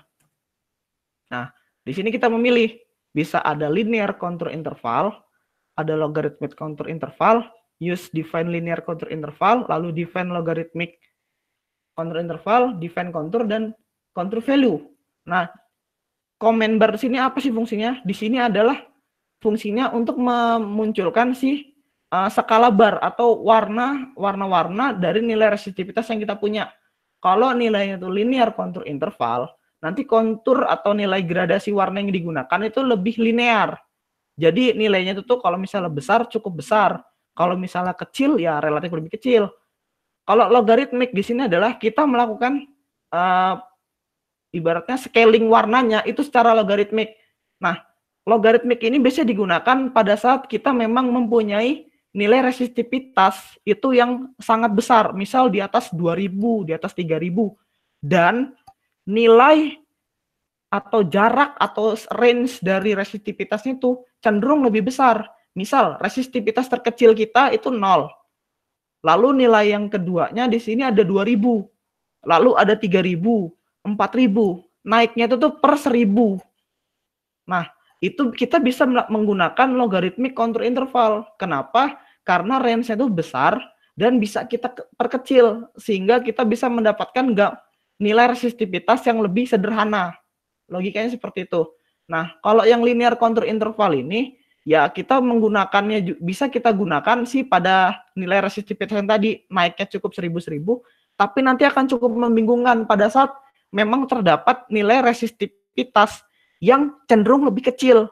Nah, di sini kita memilih bisa ada linear contour interval, ada logarithmic contour interval, use define linear contour interval, lalu define logarithmic contour interval, define contour, dan contour value. Nah, comment bar di sini apa sih fungsinya? Di sini adalah fungsinya untuk memunculkan si skala bar atau warna-warna dari nilai resistivitas yang kita punya. Kalau nilainya itu linear kontur interval, nanti kontur atau nilai gradasi warna yang digunakan itu lebih linear. Jadi nilainya itu tuh kalau misalnya besar cukup besar, kalau misalnya kecil ya relatif lebih kecil. Kalau logaritmik di sini adalah kita melakukan ibaratnya scaling warnanya itu secara logaritmik. Nah, logaritmik ini biasanya digunakan pada saat kita memang mempunyai nilai resistivitas itu yang sangat besar, misal di atas 2000, di atas 3000, dan nilai atau jarak atau range dari resistivitasnya itu cenderung lebih besar. Misal resistivitas terkecil kita itu 0. Lalu nilai yang keduanya di sini ada 2000. Lalu ada 3000, 4000. Naiknya itu tuh per 1000. Nah, itu kita bisa menggunakan logaritmik kontur interval. Kenapa? Karena range-nya itu besar dan bisa kita perkecil sehingga kita bisa mendapatkan nilai resistivitas yang lebih sederhana. Logikanya seperti itu. Nah, kalau yang linear kontur interval ini ya kita menggunakannya bisa kita gunakan sih pada nilai resistivitas yang tadi naiknya cukup 1000, tapi nanti akan cukup membingungkan pada saat memang terdapat nilai resistivitas yang cenderung lebih kecil.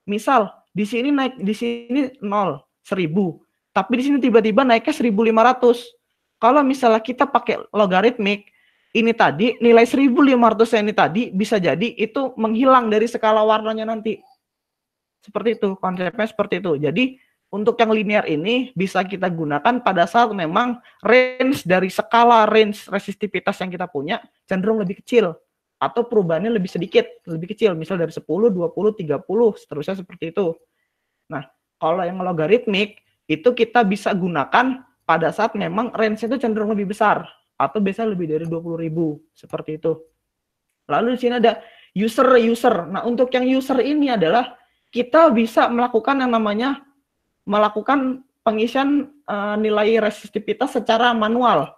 Misal di sini naik di sini 0, 1000, tapi di sini tiba-tiba naiknya 1500. Kalau misalnya kita pakai logaritmik ini tadi nilai 1500 ini tadi bisa jadi itu menghilang dari skala warnanya nanti. Seperti itu, konsepnya seperti itu. Jadi untuk yang linear ini bisa kita gunakan pada saat memang range dari skala range resistivitas yang kita punya cenderung lebih kecil atau perubahannya lebih sedikit, lebih kecil, misal dari 10, 20, 30, seterusnya seperti itu. Nah, kalau yang logaritmik itu kita bisa gunakan pada saat memang range itu cenderung lebih besar atau biasa lebih dari 20.000 seperti itu. Lalu di sini ada user. Nah, untuk yang user ini adalah kita bisa melakukan yang namanya melakukan pengisian nilai resistivitas secara manual.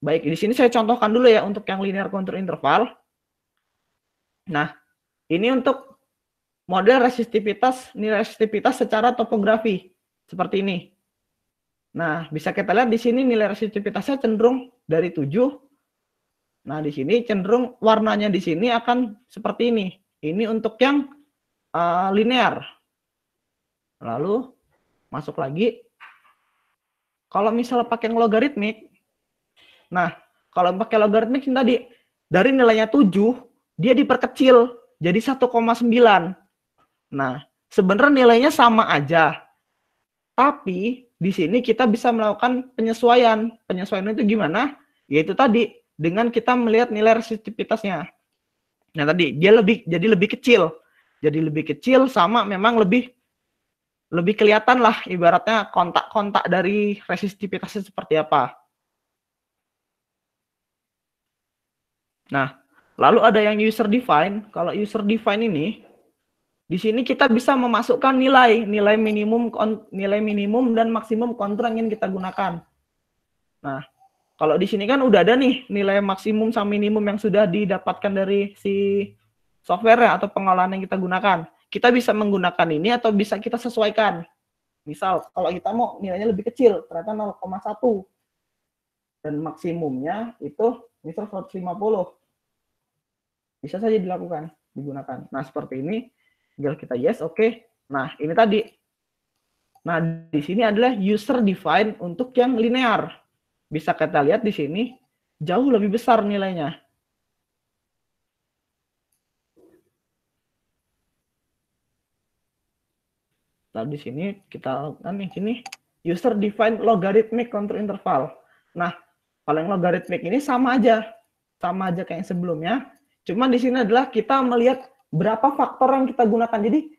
Baik, di sini saya contohkan dulu ya untuk yang linear kontur interval. Nah, ini untuk model resistivitas, nilai resistivitas secara topografi seperti ini. Nah, bisa kita lihat di sini nilai resistivitasnya cenderung dari 7. Nah, di sini cenderung warnanya di sini akan seperti ini. Ini untuk yang linear. Lalu masuk lagi. Kalau misalnya pakai logaritmik, nah kalau pakai logaritmik tadi dari nilainya 7, dia diperkecil jadi 1,9. Nah, sebenarnya nilainya sama aja. Tapi di sini kita bisa melakukan penyesuaian. Penyesuaian itu gimana? Yaitu tadi dengan kita melihat nilai resistivitasnya. Nah, tadi dia jadi lebih kecil. Jadi lebih kecil sama memang lebih kelihatan lah ibaratnya kontak-kontak dari resistivitasnya seperti apa. Nah, lalu ada yang user define. Kalau user define ini di sini kita bisa memasukkan nilai minimum dan maksimum kontur yang ingin kita gunakan. Nah, kalau di sini kan udah ada nih nilai maksimum sama minimum yang sudah didapatkan dari si software atau pengolahan yang kita gunakan. Kita bisa menggunakan ini atau bisa kita sesuaikan. Misal kalau kita mau nilainya lebih kecil, ternyata 0,1 dan maksimumnya itu misal 150. Bisa saja digunakan. Nah, seperti ini tinggal kita yes, oke. Nah, ini tadi. Nah, di sini adalah user define untuk yang linear. Bisa kita lihat di sini jauh lebih besar nilainya. Nah, di sini kita di sini user define logarithmic contour interval. Nah, kalau yang logarithmic ini sama aja kayak yang sebelumnya. Cuma di sini adalah kita melihat berapa faktor yang kita gunakan. Jadi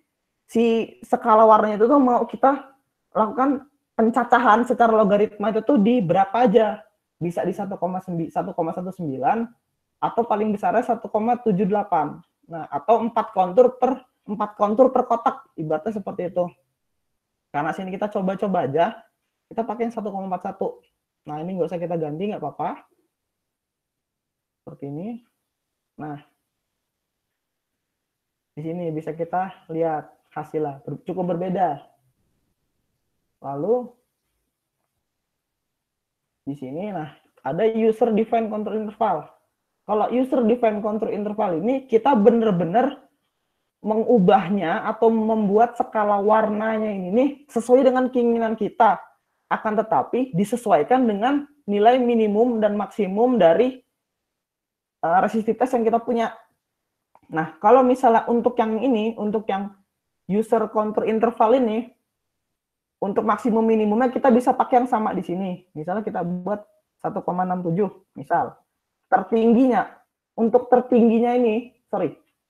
si skala warnanya itu tuh mau kita lakukan pencacahan secara logaritma itu tuh di berapa aja. Bisa di 1,19 atau paling besarnya 1,78. Nah, atau 4 kontur per kotak, ibaratnya seperti itu. Karena sini kita coba-coba aja, kita pakai 1,41. Nah, ini nggak usah kita ganti, nggak apa-apa. Seperti ini. Nah, Di sini bisa kita lihat hasilnya cukup berbeda. Lalu di sini nah ada user defined control interval. Kalau user defined control interval ini kita benar-benar mengubahnya atau membuat skala warnanya ini nih sesuai dengan keinginan kita. Akan tetapi disesuaikan dengan nilai minimum dan maksimum dari resistivitas yang kita punya. Nah, kalau misalnya untuk yang ini, untuk yang user control interval ini, untuk maksimum minimumnya kita bisa pakai yang sama di sini. Misalnya kita buat 1,67, misal. Tertingginya, untuk tertingginya ini,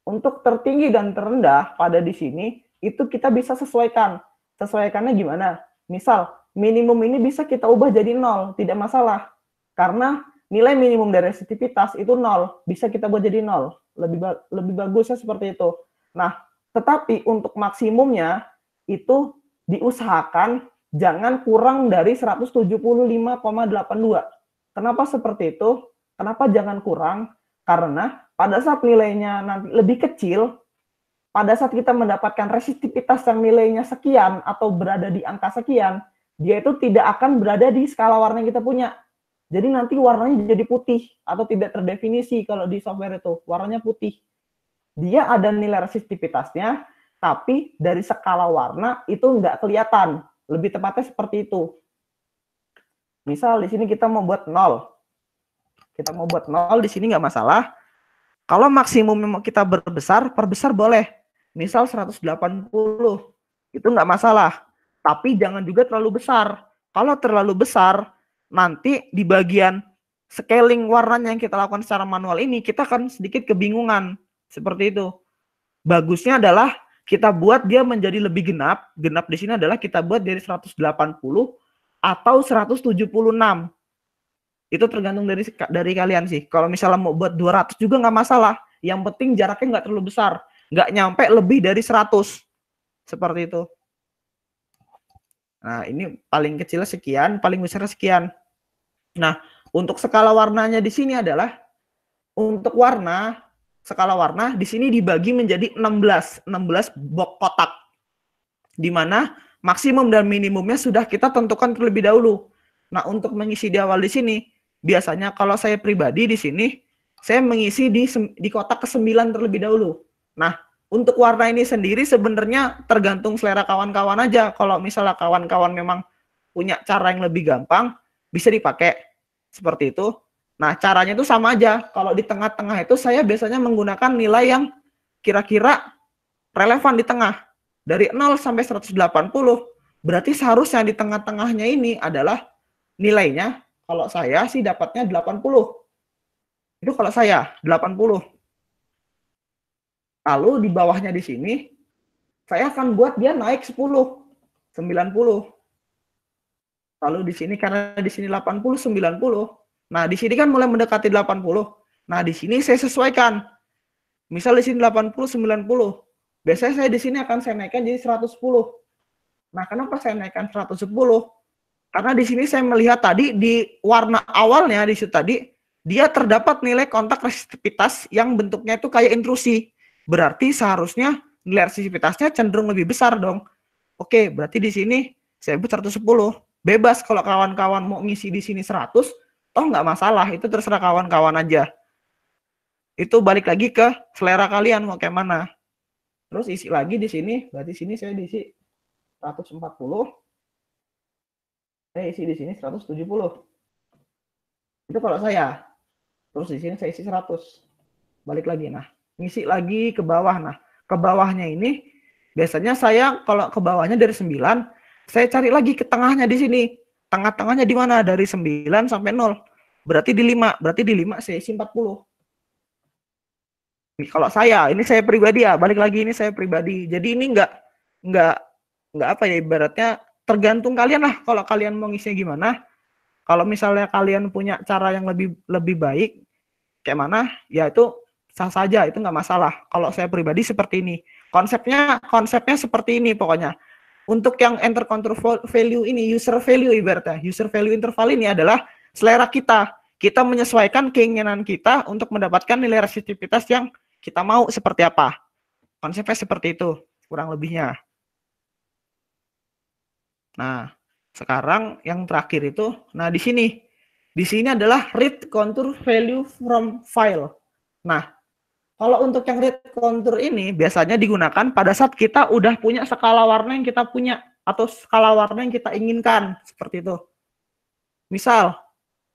untuk tertinggi dan terendah pada di sini, itu kita bisa sesuaikan. Sesuaikannya gimana? Misal, minimum ini bisa kita ubah jadi 0, tidak masalah. Karena nilai minimum dari resistitivitas itu 0, bisa kita buat jadi 0. Lebih bagusnya seperti itu. Nah, tetapi untuk maksimumnya itu diusahakan jangan kurang dari 175,82. Kenapa seperti itu? Kenapa jangan kurang? Karena pada saat nilainya nanti lebih kecil, pada saat kita mendapatkan resistivitas yang nilainya sekian atau berada di angka sekian, dia itu tidak akan berada di skala warna yang kita punya. Jadi nanti warnanya jadi putih atau tidak terdefinisi kalau di software itu, warnanya putih. Dia ada nilai resistivitasnya, tapi dari skala warna itu nggak kelihatan. Lebih tepatnya seperti itu. Misal di sini kita mau buat 0. Kita mau buat 0 di sini nggak masalah. Kalau maksimum kita perbesar boleh. Misal 180. Itu nggak masalah. Tapi jangan juga terlalu besar. Kalau terlalu besar, nanti di bagian scaling warnanya yang kita lakukan secara manual ini, kita akan sedikit kebingungan. Seperti itu. Bagusnya adalah kita buat dia menjadi lebih genap. Genap di sini adalah kita buat dari 180 atau 176. Itu tergantung dari kalian sih. Kalau misalnya mau buat 200 juga nggak masalah. Yang penting jaraknya nggak terlalu besar. Nggak nyampe lebih dari 100. Seperti itu. Nah, ini paling kecilnya sekian, paling besarnya sekian. Nah, untuk skala warnanya di sini adalah untuk warna, skala warna di sini dibagi menjadi 16 box kotak. Di mana maksimum dan minimumnya sudah kita tentukan terlebih dahulu. Nah, untuk mengisi di awal di sini, biasanya kalau saya pribadi di sini, saya mengisi di kotak ke-9 terlebih dahulu. Nah, untuk warna ini sendiri sebenarnya tergantung selera kawan-kawan aja. Kalau misalnya kawan-kawan memang punya cara yang lebih gampang, bisa dipakai seperti itu. Nah, caranya itu sama aja. Kalau di tengah-tengah itu saya biasanya menggunakan nilai yang kira-kira relevan di tengah. Dari 0 sampai 180, berarti seharusnya di tengah-tengahnya ini adalah nilainya, kalau saya sih dapatnya 80. Itu kalau saya, 80. Lalu di bawahnya di sini, saya akan buat dia naik 10, 90. Lalu di sini, karena di sini 80, 90. Nah, di sini kan mulai mendekati 80. Nah, di sini saya sesuaikan. Misal di sini 80, 90. Biasanya saya di sini akan saya naikkan jadi 110. Nah, kenapa saya naikkan 110? Karena di sini saya melihat tadi di warna awalnya di situ tadi, dia terdapat nilai kontak resistivitas yang bentuknya itu kayak intrusi. Berarti seharusnya nilai resistivitasnya cenderung lebih besar dong. Oke, berarti di sini saya buat 110. Bebas kalau kawan-kawan mau ngisi di sini 100, toh nggak masalah. Itu terserah kawan-kawan aja. Itu balik lagi ke selera kalian mau kayak mana. Terus isi lagi di sini, berarti sini saya diisi 140. Saya isi di sini 170. Itu kalau saya. Terus di sini saya isi 100. Balik lagi. Nah, ngisi lagi ke bawah. Nah, ke bawahnya ini biasanya saya kalau ke bawahnya dari 9, saya cari lagi ke tengahnya di sini. Tengah-tengahnya di mana? Dari 9 sampai 0. Berarti di 5. Berarti di 5 saya isi 40. Kalau saya, ini saya pribadi ya, balik lagi ini saya pribadi. Jadi ini enggak apa ya, ibaratnya tergantung kalian lah kalau kalian mau ngisinya gimana. Kalau misalnya kalian punya cara yang lebih baik kayak mana, ya itu sah saja, itu nggak masalah. Kalau saya pribadi seperti ini. Konsepnya seperti ini pokoknya. Untuk yang enter control value ini, user value ibaratnya, user value interval ini adalah selera kita. Kita menyesuaikan keinginan kita untuk mendapatkan nilai resistivitas yang kita mau seperti apa. Konsepnya seperti itu, kurang lebihnya. Nah, sekarang yang terakhir itu, nah di sini adalah read contour value from file. Nah, kalau untuk yang read contour ini biasanya digunakan pada saat kita udah punya skala warna yang kita punya atau skala warna yang kita inginkan, seperti itu. Misal,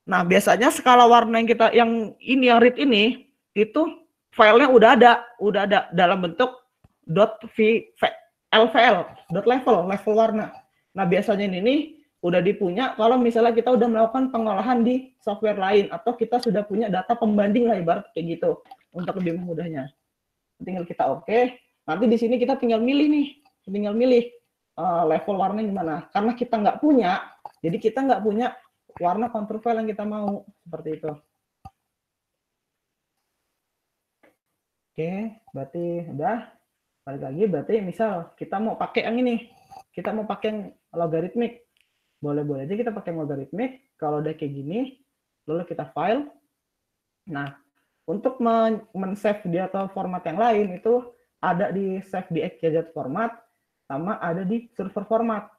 nah biasanya skala warna yang read ini itu filenya udah ada dalam bentuk .lvl, level warna. Nah biasanya ini udah dipunya kalau misalnya kita udah melakukan pengolahan di software lain atau kita sudah punya data pembanding lah ibarat kayak gitu untuk lebih mudahnya. Tinggal kita oke. Nanti di sini kita tinggal milih level warnanya gimana. Karena kita nggak punya, jadi kita nggak punya warna contour file yang kita mau seperti itu. Oke, berarti udah. Balik lagi berarti misal kita mau pakai yang ini, kita mau pakai yang logaritmik, boleh-boleh aja kita pakai logaritmik. Kalau udah kayak gini, lalu kita file. Nah, untuk men-save dia atau format yang lain itu ada di save di XYZ format, sama ada di server format.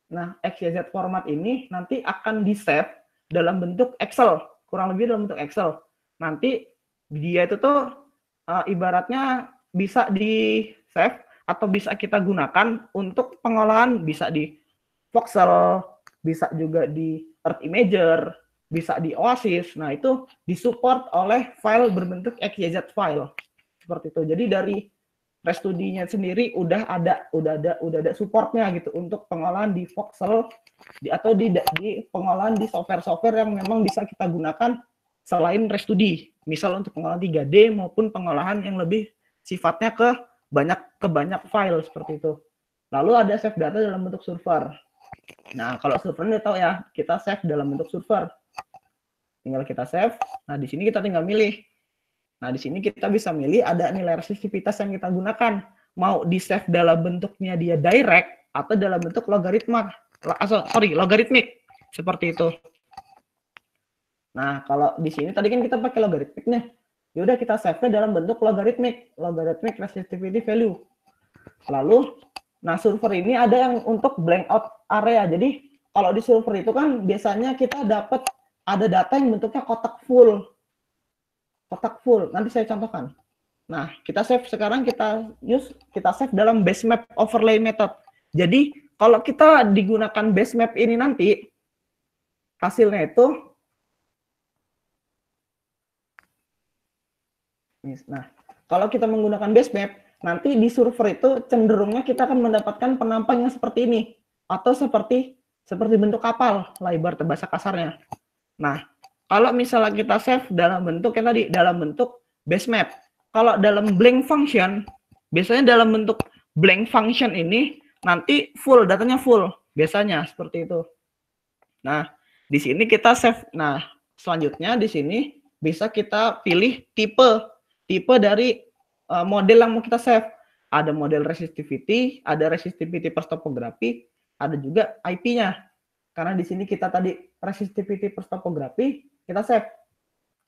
Nah, XYZ format ini nanti akan di-save dalam bentuk Excel, kurang lebih dalam bentuk Excel. Nanti dia itu tuh ibaratnya bisa di-save atau bisa kita gunakan untuk pengolahan, bisa di Voxel, bisa juga di Earth Imager, bisa di Oasis. Nah, itu disupport oleh file berbentuk XYZ file. Seperti itu. Jadi dari REST-nya sendiri udah ada supportnya gitu untuk pengolahan di Voxel atau di pengolahan di software-software yang memang bisa kita gunakan selain REST-2. Misal untuk pengolahan 3D maupun pengolahan yang lebih sifatnya ke banyak file seperti itu. Lalu ada save data dalam bentuk server. Nah, kalau server ini tahu ya, kita save dalam bentuk server. Tinggal kita save. Nah, di sini kita tinggal milih. Nah, di sini kita bisa milih ada nilai resistivitas yang kita gunakan. Mau di-save dalam bentuknya dia direct atau dalam bentuk logaritmik. Seperti itu. Nah, kalau di sini tadi kan kita pakai logaritmik nih. Yaudah kita save-nya dalam bentuk logaritmik resistivity value. Lalu, nah server ini ada yang untuk blank out area. Jadi, kalau di server itu kan biasanya kita dapat ada data yang bentuknya kotak full. Nanti saya contohkan. Nah, kita save sekarang kita save dalam base map overlay method. Jadi, kalau kita digunakan base map ini nanti hasilnya itu nah, kalau kita menggunakan base map, nanti di server itu cenderungnya kita akan mendapatkan penampang yang seperti ini atau seperti bentuk kapal, lah ibarat bahasa kasarnya. Nah, kalau misalnya kita save dalam bentuk yang tadi, dalam bentuk base map. Kalau dalam blank function, biasanya dalam bentuk blank function ini nanti full, datanya full, biasanya seperti itu. Nah, di sini kita save. Nah, selanjutnya di sini bisa kita pilih tipe dari model yang mau kita save. Ada model resistivity, ada resistivity per topografi, ada juga IP-nya. Karena di sini kita tadi resistivity per topografi, kita save.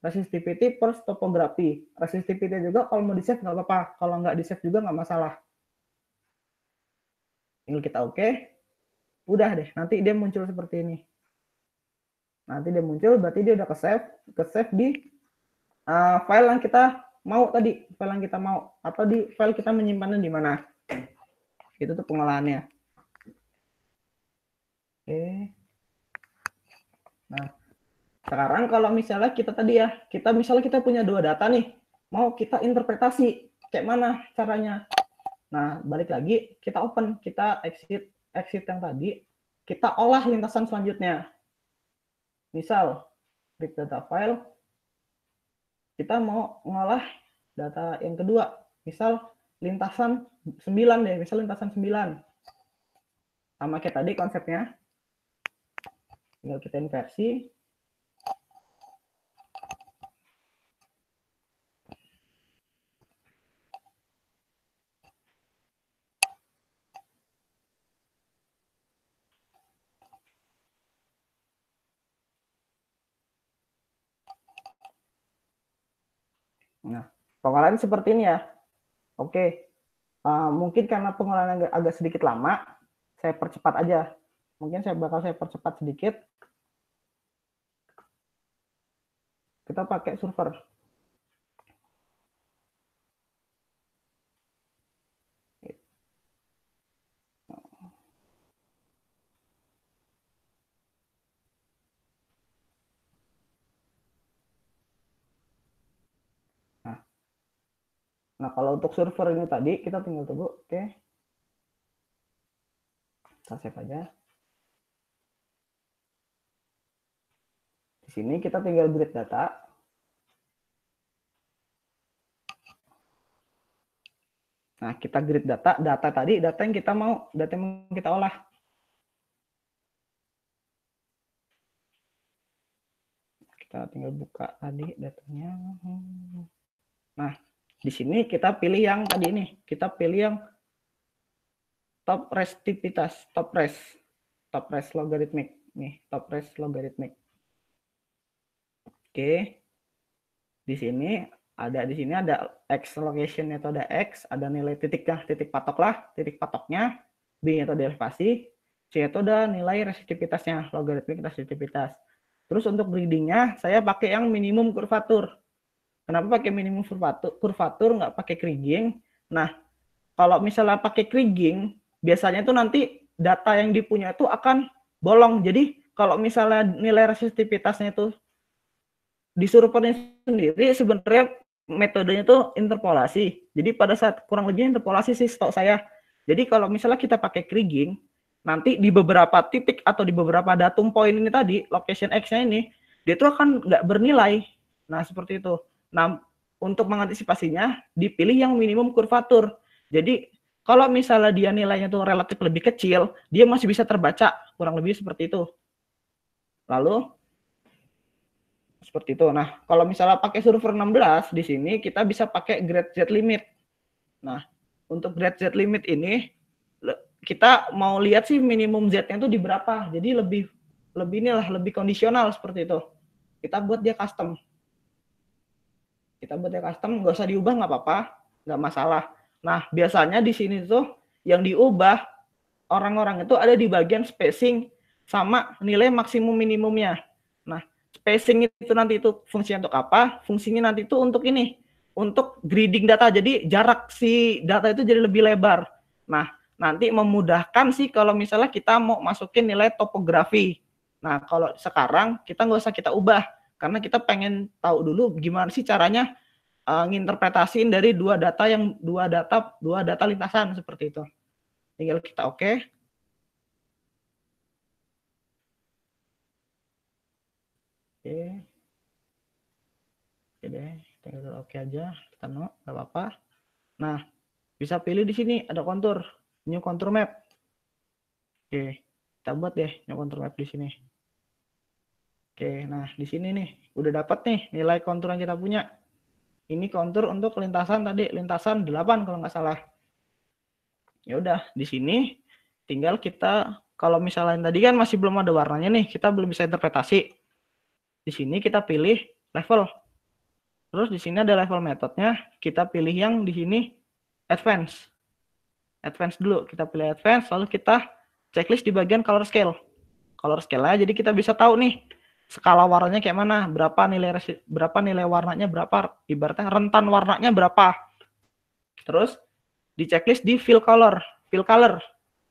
Resistivity per topografi. Resistivity juga kalau mau di-save nggak apa-apa. Kalau nggak di-save juga nggak masalah. Tinggal kita oke. Udah deh, nanti dia muncul seperti ini. Nanti dia muncul, berarti dia udah ke-save di file yang kita mau tadi, file yang kita mau, atau di file kita menyimpannya di mana. Itu tuh pengolahannya. Oke. Nah, sekarang kalau misalnya kita tadi ya, misalnya kita punya dua data nih, mau kita interpretasi, kayak mana caranya. Nah, balik lagi, kita open, kita exit yang tadi, kita olah lintasan selanjutnya. Misal, read data file, kita mau ngolah data yang kedua, misal lintasan 9 deh, misal lintasan 9. Sama kayak tadi konsepnya. Tinggal kita inversi. Nah, pengolahan seperti ini ya. Oke. Mungkin karena pengolahan agak sedikit lama, saya percepat aja. Mungkin saya percepat sedikit. Kita pakai server. Nah, kalau untuk server ini tadi, kita tinggal tunggu. Oke. Kita save aja. Di sini kita tinggal grid data. Nah, kita grid data tadi, data yang kita mau, data yang kita olah. Kita tinggal buka tadi datanya. Nah, di sini kita pilih yang tadi ini. Kita pilih yang top restivitas, top res logarithmic. Nih, top res logarithmic. Oke. Di sini ada x location itu ada x, ada nilai titiknya, titik patoknya, b itu derivasi, c itu ada nilai resistivitasnya, logaritmik resistivitas. Terus untuk gradingnya saya pakai yang minimum kurvatur. Kenapa pakai minimum kurvatur nggak pakai kriging? Nah, kalau misalnya pakai kriging, biasanya itu nanti data yang dipunya itu akan bolong. Jadi kalau misalnya nilai resistivitasnya itu disuruh sendiri, sebenarnya metodenya itu interpolasi. Jadi pada saat kurang lebih interpolasi sih setahu saya. Jadi kalau misalnya kita pakai kriging, nanti di beberapa titik atau di beberapa datum point ini tadi, location X-nya ini, dia itu akan nggak bernilai. Nah, seperti itu. Nah, untuk mengantisipasinya, dipilih yang minimum kurvatur. Jadi, kalau misalnya dia nilainya itu relatif lebih kecil, dia masih bisa terbaca, kurang lebih seperti itu. Lalu, seperti itu. Nah, kalau misalnya pakai server 16, di sini kita bisa pakai grade Z limit. Nah, untuk grade Z limit ini, kita mau lihat sih minimum Z-nya itu di berapa. Jadi lebih kondisional seperti itu. Kita buat dia custom. Nggak usah diubah nggak apa-apa, nggak masalah. Nah, biasanya di sini tuh yang diubah orang-orang itu ada di bagian spacing sama nilai maksimum minimumnya. Nah, spacing itu nanti itu fungsinya untuk apa? Fungsinya nanti itu untuk ini, untuk grading data. Jadi jarak si data itu jadi lebih lebar. Nah, nanti memudahkan sih kalau misalnya kita mau masukin nilai topografi. Nah, kalau sekarang kita nggak usah kita ubah karena kita pengen tahu dulu gimana sih caranya nginterpretasiin dari dua data lintasan seperti itu. Tinggal kita oke. Oke. Oke deh, tinggal oke aja, kita no, nggak apa-apa. Nah, bisa pilih di sini ada kontur, new contour map. Oke, kita buat deh new contour map di sini. Oke, nah di sini nih udah dapat nih nilai kontur yang kita punya. Ini kontur untuk lintasan tadi, lintasan 8 kalau nggak salah. Ya udah, di sini tinggal kita, kalau misalnya tadi kan masih belum ada warnanya nih, kita belum bisa interpretasi. Di sini kita pilih level. Terus di sini ada level metodenya, kita pilih yang di sini advance. Advance dulu, kita pilih advance, lalu kita checklist di bagian color scale. Color scale-nya, jadi kita bisa tahu nih skala warnanya kayak mana, berapa nilai warnanya berapa, ibaratnya rentan warnanya berapa. Terus di checklist di fill color.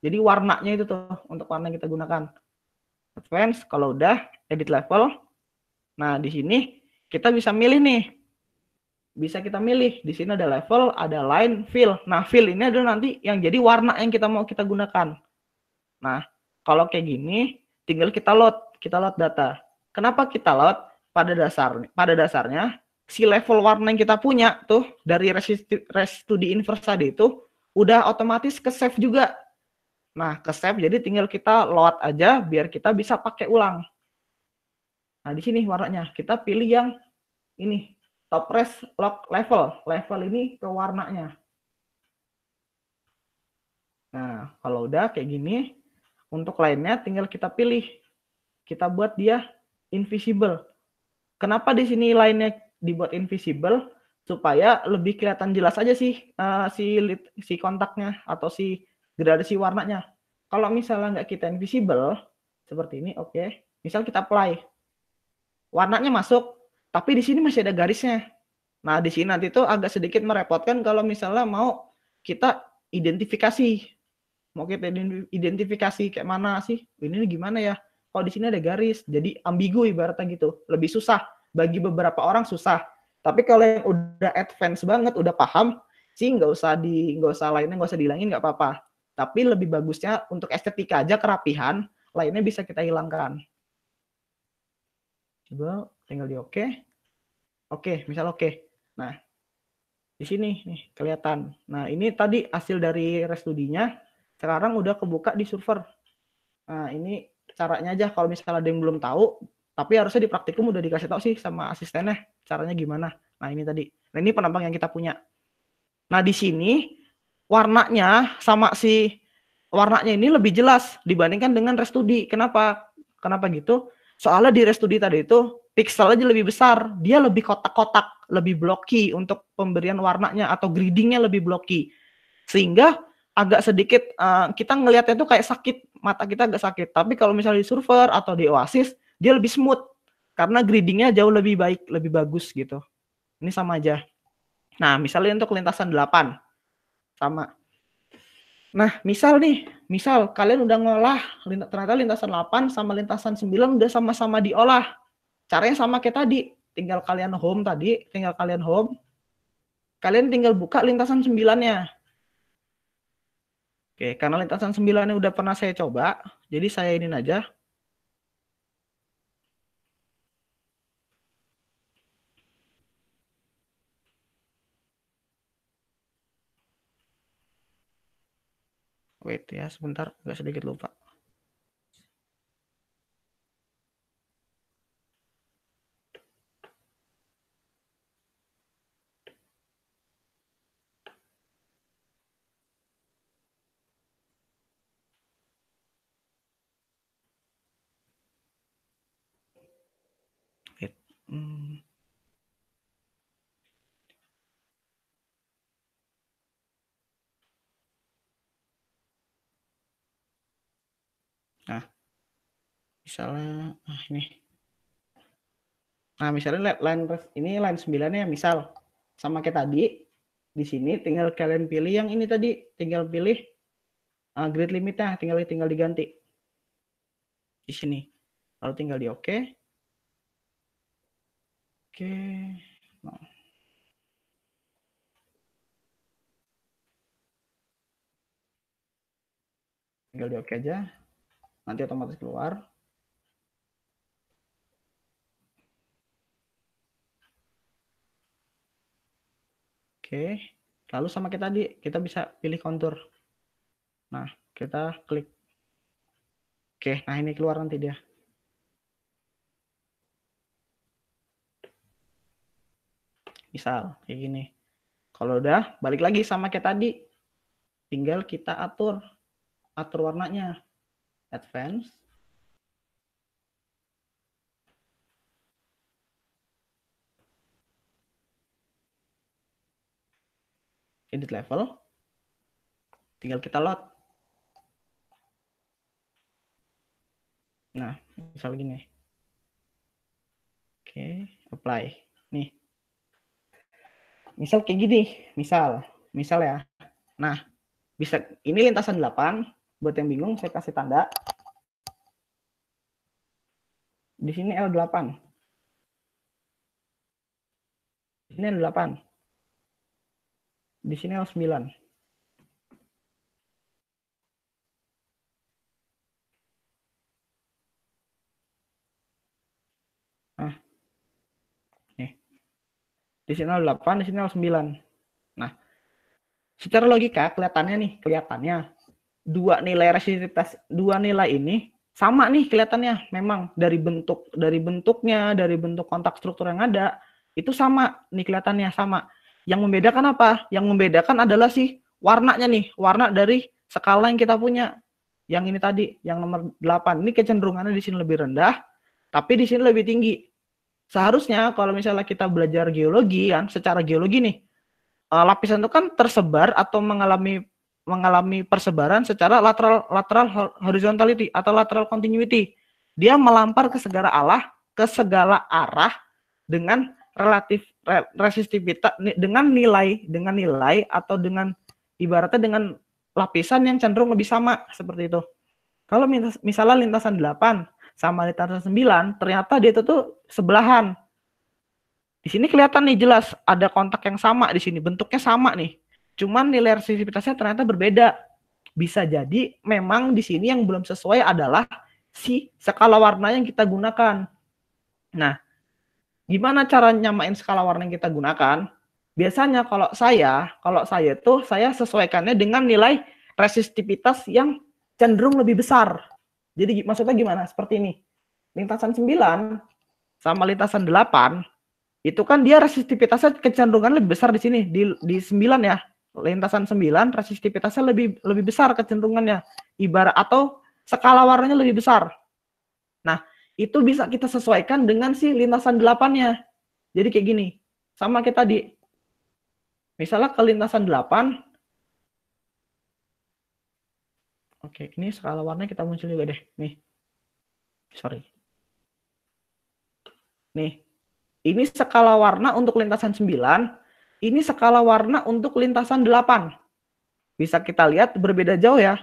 Jadi warnanya itu tuh untuk warna yang kita gunakan. Advance, kalau udah edit level. Nah, di sini kita bisa milih nih. Bisa kita milih. Di sini ada level, ada line, fill. Nah, fill ini adalah nanti yang jadi warna yang kita mau kita gunakan. Nah, kalau kayak gini, tinggal kita load data. Kenapa kita load? Pada dasarnya, si level warna yang kita punya tuh dari rest2d inverse tadi itu udah otomatis ke save juga. Nah, ke save jadi tinggal kita load aja biar kita bisa pakai ulang. Nah, di sini warnanya kita pilih yang ini, top res lock level. Level ini ke warnanya. Nah, kalau udah kayak gini, untuk lainnya tinggal kita pilih. Kita buat dia invisible. Kenapa di sini lainnya dibuat invisible? supaya lebih kelihatan jelas aja sih si kontaknya atau si gradasi warnanya. Kalau misalnya nggak kita invisible seperti ini, oke. Misal kita apply, warnanya masuk, tapi di sini masih ada garisnya. Nah, di sini nanti tuh agak sedikit merepotkan kalau misalnya mau kita identifikasi. Mau kita identifikasi kayak mana sih? Ini gimana ya? Kalau di sini ada garis, jadi ambigu ibaratnya gitu. Lebih susah. Bagi beberapa orang susah. Tapi kalau yang udah advance banget, udah paham, sih nggak usah lainnya nggak usah dihilangin, nggak apa-apa. Tapi lebih bagusnya untuk estetika aja, kerapihan, lainnya bisa kita hilangkan. Coba tinggal di oke. Oke, misal oke. Nah, di sini nih kelihatan. Nah, ini tadi hasil dari restudinya. Sekarang udah kebuka di server. Nah, ini caranya aja kalau misalnya ada yang belum tahu, tapi harusnya di praktikum udah dikasih tahu sih sama asistennya caranya gimana. Nah, ini tadi. Nah, ini penampang yang kita punya. Nah, di sini warnanya sama si warnanya ini lebih jelas dibandingkan dengan restudi. Kenapa? Kenapa gitu? Soalnya di restudi tadi itu pixel aja lebih besar, dia lebih kotak-kotak, lebih blocky untuk pemberian warnanya atau gradingnya lebih blocky. Sehingga agak sedikit kita ngelihatnya tuh kayak sakit, mata kita agak sakit. Tapi kalau misalnya di server atau di Oasis, dia lebih smooth karena gradingnya jauh lebih baik, lebih bagus gitu. Ini sama aja. Nah, misalnya untuk lintasan 8 sama. Nah, misal kalian udah ngolah ternyata lintasan 8 sama lintasan 9 udah sama-sama diolah. Caranya sama kayak tadi, tinggal kalian home, kalian tinggal buka lintasan 9-nya. Oke, karena lintasan 9-nya udah pernah saya coba, jadi saya ini aja. Wait ya, sebentar, agak sedikit lupa. Wait. Nah, misalnya ini. Nah, misalnya line 9-nya misal sama kayak tadi. Di sini tinggal kalian pilih yang ini tadi, tinggal pilih grid limitnya, tinggal diganti. Di sini. Lalu tinggal di oke. Oke. Nah. Tinggal di oke aja. Nanti otomatis keluar. Oke, lalu sama kayak tadi, kita bisa pilih kontur. Nah, kita klik. Oke, nah ini keluar nanti dia. Misal, kayak gini. Kalau udah, balik lagi sama kayak tadi. Tinggal kita atur warnanya. Advance. Edit level. Tinggal kita load. Nah, misal gini. Oke, apply. Nih. Misal kayak gini. Misal ya. Nah, bisa ini lintasan 8. Buat yang bingung, saya kasih tanda. Di sini L8. Di sini L8. Di sini L9. Nah, nih. Di sini L8, di sini L9. Nah, secara logika kelihatannya dua nilai ini sama nih kelihatannya. Memang dari bentuknya, dari bentuk kontak struktur yang ada, itu sama nih kelihatannya sama. Yang membedakan apa? Yang membedakan adalah sih warnanya nih, warna dari skala yang kita punya. Yang ini tadi, yang nomor 8. Ini kecenderungannya di sini lebih rendah, tapi di sini lebih tinggi. Seharusnya kalau misalnya kita belajar geologi kan, secara geologi nih, lapisan itu kan tersebar atau mengalami persebaran secara lateral horizontality atau lateral continuity. Dia melampar ke segala arah dengan relatif resistivitas, dengan nilai atau dengan ibaratnya dengan lapisan yang cenderung lebih sama seperti itu. Kalau misalnya lintasan 8 sama lintasan 9, ternyata dia itu tuh sebelahan. Di sini kelihatan nih jelas ada kontak yang sama di sini, bentuknya sama nih. Cuman nilai resistivitasnya ternyata berbeda. Bisa jadi memang di sini yang belum sesuai adalah si skala warna yang kita gunakan. Nah, gimana cara nyamain skala warna yang kita gunakan? Biasanya kalau saya itu saya sesuaikannya dengan nilai resistivitas yang cenderung lebih besar. Jadi maksudnya gimana? Seperti ini. Lintasan 9 sama lintasan 8 itu kan dia resistivitasnya kecenderungan lebih besar di sini di 9 ya. Lintasan 9 resistivitasnya lebih besar kecenderungannya. Ibarat atau skala warnanya lebih besar. Nah, itu bisa kita sesuaikan dengan si lintasan 8-nya. Jadi kayak gini. Sama kayak tadi. Misalnya ke lintasan 8. Oke, ini skala warnanya kita muncul juga deh. Nih. Sorry. Nih. Ini skala warna untuk lintasan 9, ini skala warna untuk lintasan 8. Bisa kita lihat berbeda jauh ya.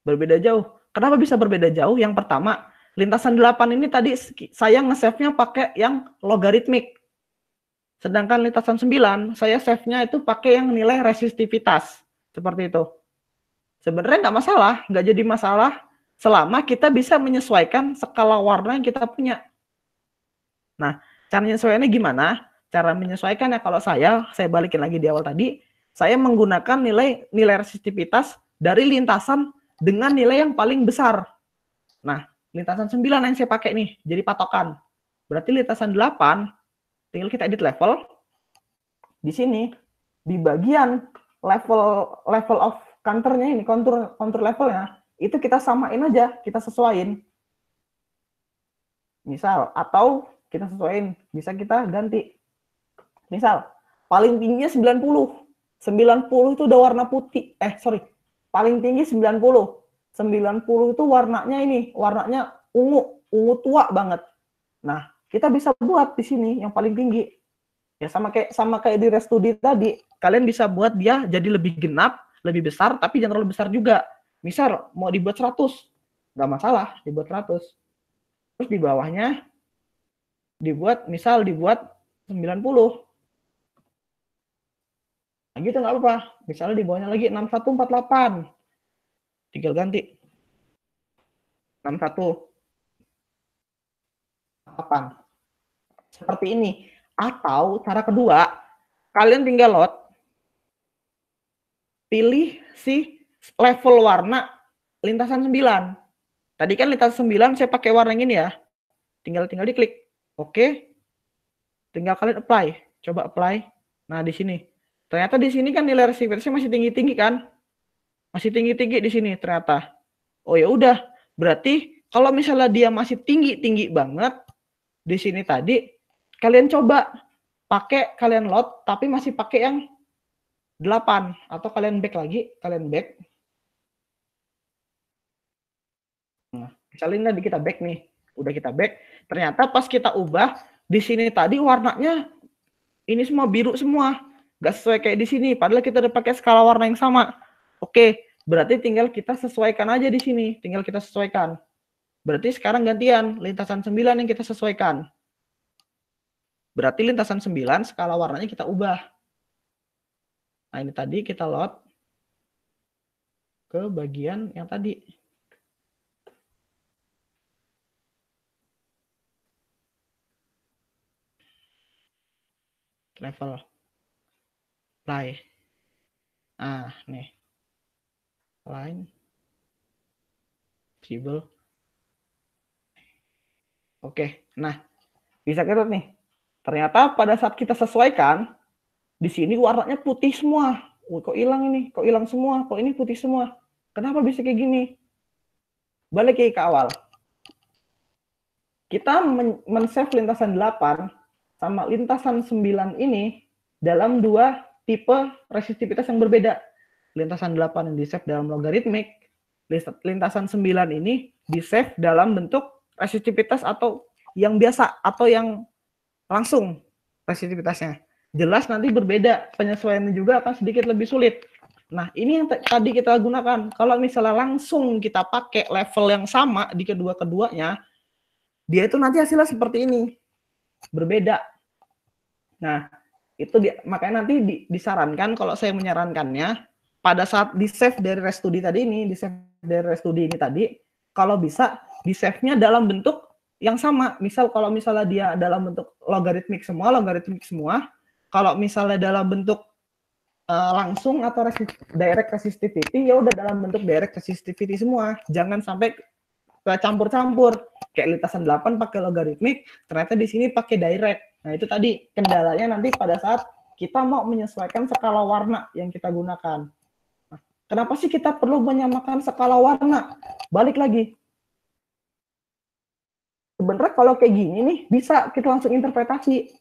Berbeda jauh. Kenapa bisa berbeda jauh? Yang pertama, lintasan 8 ini tadi saya nge-save-nya pakai yang logaritmik. Sedangkan lintasan 9, saya save-nya itu pakai yang nilai resistivitas. Seperti itu. Sebenarnya nggak masalah, nggak jadi masalah selama kita bisa menyesuaikan skala warna yang kita punya. Nah, cara menyesuaikannya gimana? Cara menyesuaikannya kalau saya balikin lagi di awal tadi, saya menggunakan nilai resistivitas dari lintasan dengan nilai yang paling besar. Nah, lintasan 9 yang saya pakai nih, jadi patokan. Berarti lintasan 8, tinggal kita edit level. Di sini, di bagian level of counternya ini, contour levelnya, itu kita samain aja, kita sesuaiin. Misal, atau kita sesuaiin, bisa kita ganti. Misal, paling tingginya 90. 90 itu udah warna putih. Paling tinggi 90. 90 itu warnanya ini, warnanya ungu tua banget. Nah, kita bisa buat di sini yang paling tinggi. Ya sama kayak di ResStudy tadi, kalian bisa buat dia jadi lebih genap, lebih besar, tapi jangan terlalu besar juga. Misal mau dibuat 100, nggak masalah dibuat 100. Terus di bawahnya dibuat 90. Nah, gitu nggak apa-apa. Misalnya di bawahnya lagi 6148. Tinggal ganti. 6148. Seperti ini. Atau cara kedua, kalian tinggal load. Pilih si level warna lintasan 9. Tadi kan lintasan 9 saya pakai warna ini ya. Tinggal diklik. Oke. Tinggal kalian apply. Coba apply. Nah, di sini. Ternyata di sini kan nilai resistivitasnya masih tinggi-tinggi kan? Masih tinggi-tinggi di sini ternyata. Oh ya udah, berarti kalau misalnya dia masih tinggi-tinggi banget di sini tadi, kalian coba kalian load tapi masih pakai yang 8 atau kalian back lagi, kalian back. Nah, misalnya tadi kita back nih, udah kita back, ternyata pas kita ubah di sini tadi warnanya ini semua biru semua. Nggak sesuai kayak di sini, padahal kita udah pakai skala warna yang sama. Oke, berarti tinggal kita sesuaikan aja di sini, tinggal kita sesuaikan. Berarti sekarang gantian, lintasan 9 yang kita sesuaikan. Berarti lintasan 9 skala warnanya kita ubah. Nah, ini tadi kita load ke bagian yang tadi. Level. Play. Ah, nih. Line. Visible. Oke, nah. Bisa kita nih. Ternyata pada saat kita sesuaikan, di sini warnanya putih semua. Kok hilang ini? Kok hilang semua? Kok ini putih semua? Kenapa bisa kayak gini? Balik ke awal. kita men-save lintasan 8 sama lintasan 9 ini dalam dua tipe resistivitas yang berbeda. Lintasan 8 yang di-save dalam logaritmik, lintasan 9 ini di-save dalam bentuk resistivitas atau yang biasa atau yang langsung resistivitasnya. Jelas nanti berbeda, penyesuaiannya juga akan sedikit lebih sulit. Nah, ini yang tadi kita gunakan. Kalau misalnya langsung kita pakai level yang sama di kedua-keduanya, dia itu nanti hasilnya seperti ini, berbeda. Nah, itu makanya nanti disarankan, kalau saya menyarankannya, pada saat di-save dari restudi tadi ini, di-save dari restudi ini tadi, kalau bisa di-save-nya dalam bentuk yang sama. Misal kalau misalnya dia dalam bentuk logaritmik semua. Kalau misalnya dalam bentuk langsung atau direct resistivity, ya udah dalam bentuk direct resistivity semua. Jangan sampai campur-campur. Kayak lintasan 8 pakai logaritmik, ternyata di sini pakai direct. Nah, itu tadi kendalanya nanti pada saat kita mau menyesuaikan skala warna yang kita gunakan. Nah, kenapa sih kita perlu menyamakan skala warna? Balik lagi. Sebenarnya kalau kayak gini nih, bisa kita langsung interpretasi.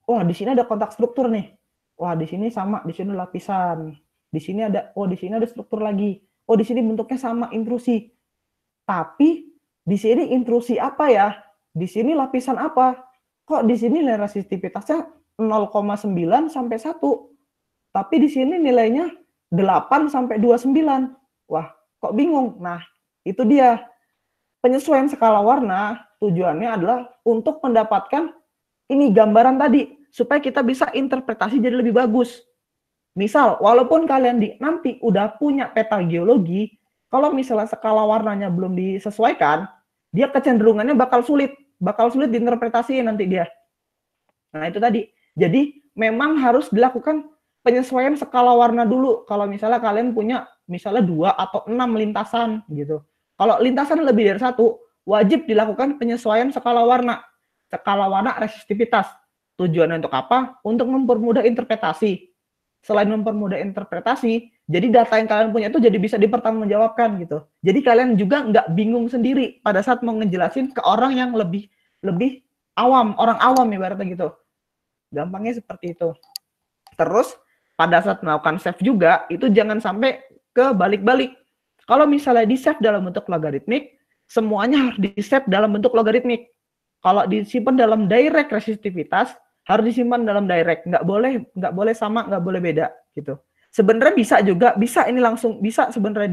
Wah, di sini ada kontak struktur nih. Wah, di sini sama, di sini lapisan. Di sini ada, oh di sini ada struktur lagi. Oh, di sini bentuknya sama, intrusi. Tapi di sini intrusi apa ya? Di sini lapisan apa? Kok di sini nilai resistivitasnya 0,9 sampai 1. Tapi di sini nilainya 8 sampai 29. Wah, kok bingung? Nah, itu dia. Penyesuaian skala warna tujuannya adalah untuk mendapatkan ini gambaran tadi supaya kita bisa interpretasi jadi lebih bagus. Misal, walaupun kalian nanti udah punya peta geologi, kalau misalnya skala warnanya belum disesuaikan, dia kecenderungannya bakal sulit diinterpretasi nanti dia. Nah, itu tadi. Jadi, memang harus dilakukan penyesuaian skala warna dulu. Kalau misalnya kalian punya misalnya 2 atau 6 lintasan gitu. Kalau lintasan lebih dari 1, wajib dilakukan penyesuaian skala warna. Skala warna resistivitas. Tujuannya untuk apa? Untuk mempermudah interpretasi. Selain mempermudah interpretasi, jadi data yang kalian punya itu jadi bisa dipertanggungjawabkan gitu. Jadi kalian juga nggak bingung sendiri pada saat mau ngejelasin ke orang yang lebih awam, orang awam ibaratnya gitu. Gampangnya seperti itu. Terus pada saat melakukan save juga, itu jangan sampai ke balik-balik. Kalau misalnya di save dalam bentuk logaritmik, semuanya harus di save dalam bentuk logaritmik. Kalau disimpan dalam direct resistivitas, harus disimpan dalam direct. Nggak boleh sama, nggak boleh beda gitu. Sebenarnya bisa juga, bisa ini langsung, bisa sebenarnya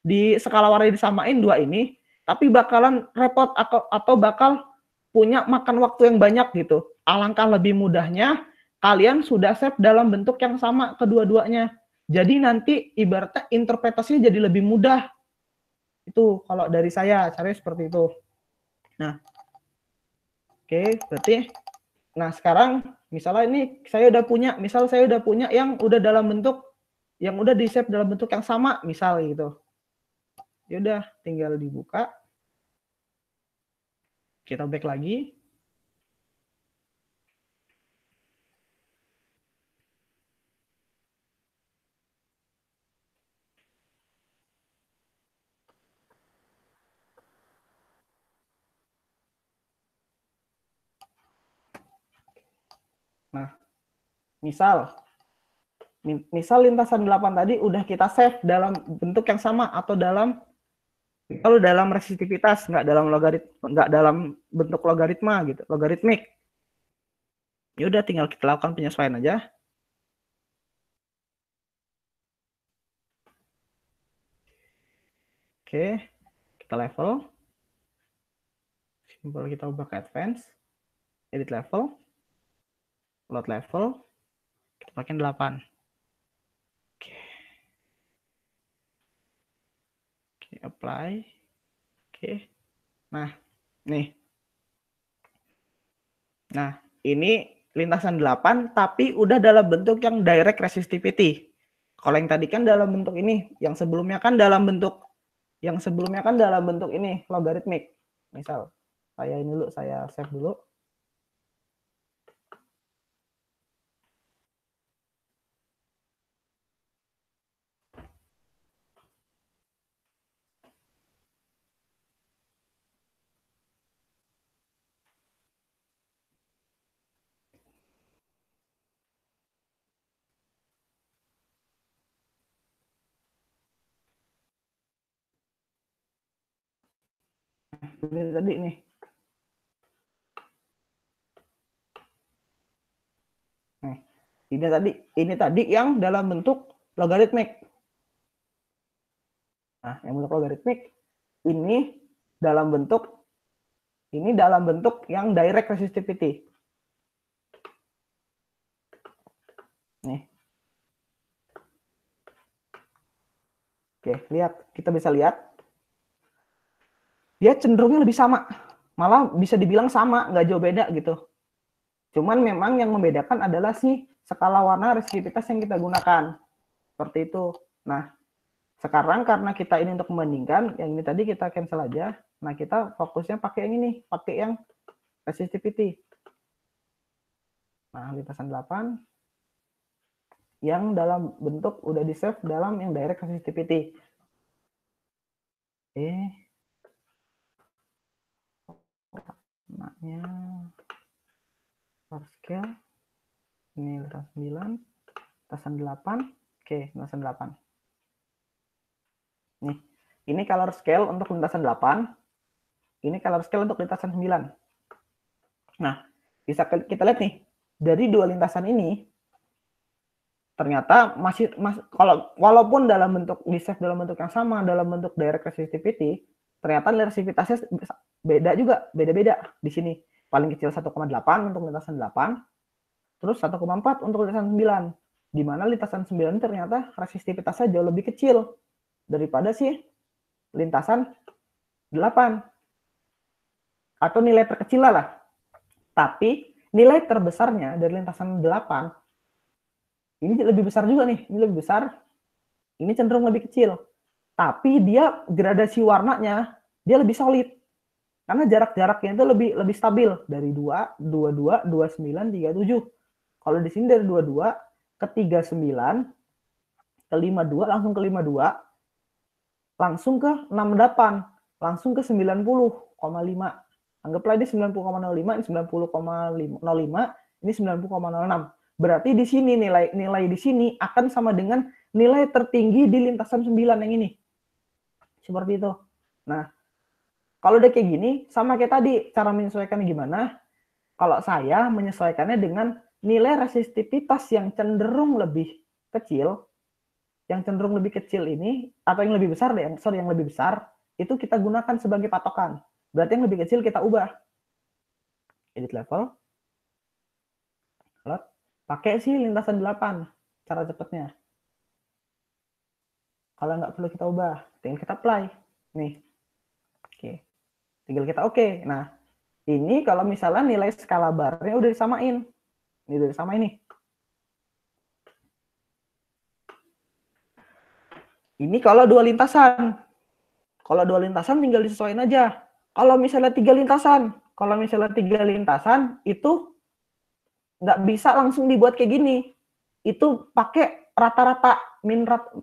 di skala warna disamain dua ini, tapi bakalan repot atau bakal punya makan waktu yang banyak gitu. Alangkah lebih mudahnya kalian sudah save dalam bentuk yang sama kedua-duanya. Jadi nanti ibaratnya interpretasinya jadi lebih mudah. Itu kalau dari saya, caranya seperti itu. Nah, oke, berarti nah sekarang misalnya ini saya udah punya yang udah dalam bentuk yang udah di save dalam bentuk yang sama, misal gitu. Ya udah, tinggal dibuka. Kita back lagi. Nah, misal lintasan 8 tadi udah kita save dalam bentuk yang sama atau dalam resistivitas, nggak dalam bentuk logaritma gitu, logaritmik. Ya udah, tinggal kita lakukan penyesuaian aja. Oke, kita level. Simbol kita ubah ke advance. Edit level. Load level. Kita pakai 8. Oke. Oke, apply. Oke. Nah, nih. Nah, ini lintasan 8 tapi udah dalam bentuk yang direct resistivity. Kalau yang tadi kan dalam bentuk ini, yang sebelumnya kan dalam bentuk ini logaritmik. Misal saya ini dulu, saya save dulu. Ini tadi nih. Nah, ini tadi yang dalam bentuk logaritmik. Nah, yang bentuk logaritmik ini dalam bentuk yang direct resistivity. Nih. Oke, lihat, kita bisa lihat dia cenderungnya lebih sama. Malah bisa dibilang sama, nggak jauh beda gitu. Cuman memang yang membedakan adalah si skala warna resistivitas yang kita gunakan. Seperti itu. Nah, sekarang karena kita ini untuk membandingkan, yang ini tadi kita cancel aja. Nah, kita fokusnya pakai yang ini, pakai yang resistivity. Nah, lintasan 8 yang dalam bentuk udah di save dalam yang direct resistivity. Maknya color scale ini lintasan 9, lintasan 8. Oke, lintasan 8. Nih, ini color scale untuk lintasan 8. Ini color scale untuk lintasan 9. Nah, bisa kita lihat nih, dari dua lintasan ini ternyata masih kalau walaupun dalam bentuk di save dalam bentuk yang sama, dalam bentuk direct resistivity, ternyata resistivitasnya beda juga, beda-beda di sini. Paling kecil 1,8 untuk lintasan 8, terus 1,4 untuk lintasan 9. Di mana lintasan 9 ternyata resistivitasnya jauh lebih kecil daripada si lintasan 8. Atau nilai terkecil lah. Tapi nilai terbesarnya dari lintasan 8 ini lebih besar juga nih, ini lebih besar, ini cenderung lebih kecil. Tapi dia gradasi warnanya dia lebih solid. Karena jarak-jaraknya itu lebih stabil dari 2, 22, 29, 37. Kalau di sini dari 22 ke 39 ke 52 langsung ke 52, langsung ke 68, langsung ke 90,5. Anggaplah ini 90,05, ini 90,05, ini 90,06. Berarti di sini nilai di sini akan sama dengan nilai tertinggi di lintasan 9 yang ini. Seperti itu. Nah, kalau udah kayak gini, sama kayak tadi, cara menyesuaikannya gimana? Kalau saya menyesuaikannya dengan nilai resistivitas yang cenderung lebih kecil, ini, atau yang lebih besar deh, yang lebih besar, itu kita gunakan sebagai patokan. Berarti yang lebih kecil kita ubah. Edit level. Pakai sih lintasan 8 cara cepatnya. Kalau nggak perlu kita ubah, tinggal kita apply. Nih. Oke. Tinggal kita oke. Nah, ini kalau misalnya nilai skala barnya udah disamain. Ini udah disamain nih. Ini kalau dua lintasan. Kalau dua lintasan tinggal disesuaikan aja. Kalau misalnya tiga lintasan itu nggak bisa langsung dibuat kayak gini. Itu pakai rata-rata,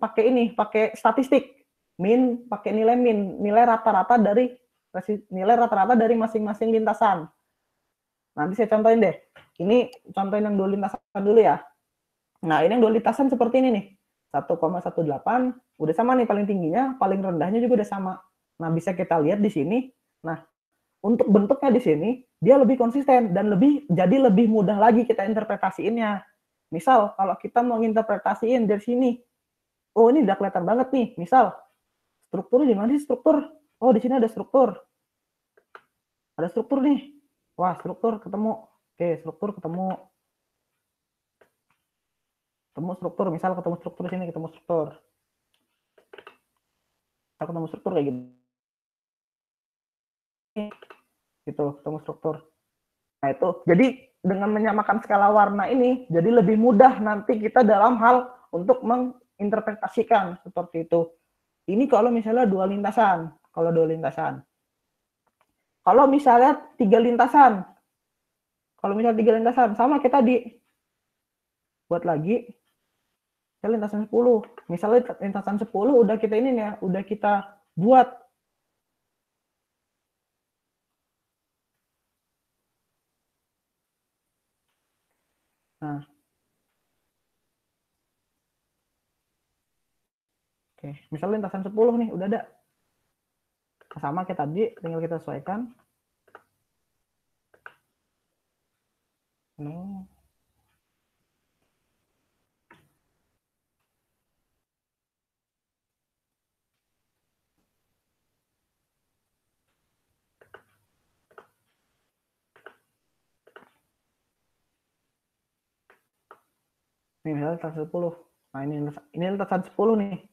pakai statistik. Pakai nilai rata-rata dari masing-masing lintasan. Nanti saya contohin deh. Ini contohin yang dua lintasan dulu ya. Nah, ini yang dua lintasan seperti ini nih. 1,18 udah sama nih paling tingginya, paling rendahnya juga udah sama. Nah, bisa kita lihat di sini. Nah, untuk bentuknya di sini dia lebih konsisten dan jadi lebih mudah lagi kita interpretasiinnya. Misal kalau kita mau interpretasiin dari sini, oh ini udah kelihatan banget nih. Misal strukturnya di mana sih struktur? Oh di sini ada struktur. Ada struktur nih. Wah struktur ketemu. Oke struktur ketemu. Misal ketemu struktur sini, ketemu struktur. Kita ketemu struktur kayak gini. Gitu, ketemu struktur. Nah itu, jadi dengan menyamakan skala warna ini, jadi lebih mudah nanti kita dalam hal untuk menginterpretasikan seperti itu. Ini kalau misalnya dua lintasan. Kalau misalnya tiga lintasan, sama kita buat lagi lintasan 10. Misalnya lintasan 10 udah kita ini ya, udah kita buat. Nah. Oke, misalnya lintasan 10 nih udah ada. Sama kayak tadi, tinggal kita sesuaikan. No. Ini misalnya lintasan 10. Nah, ini lintasan 10 nih.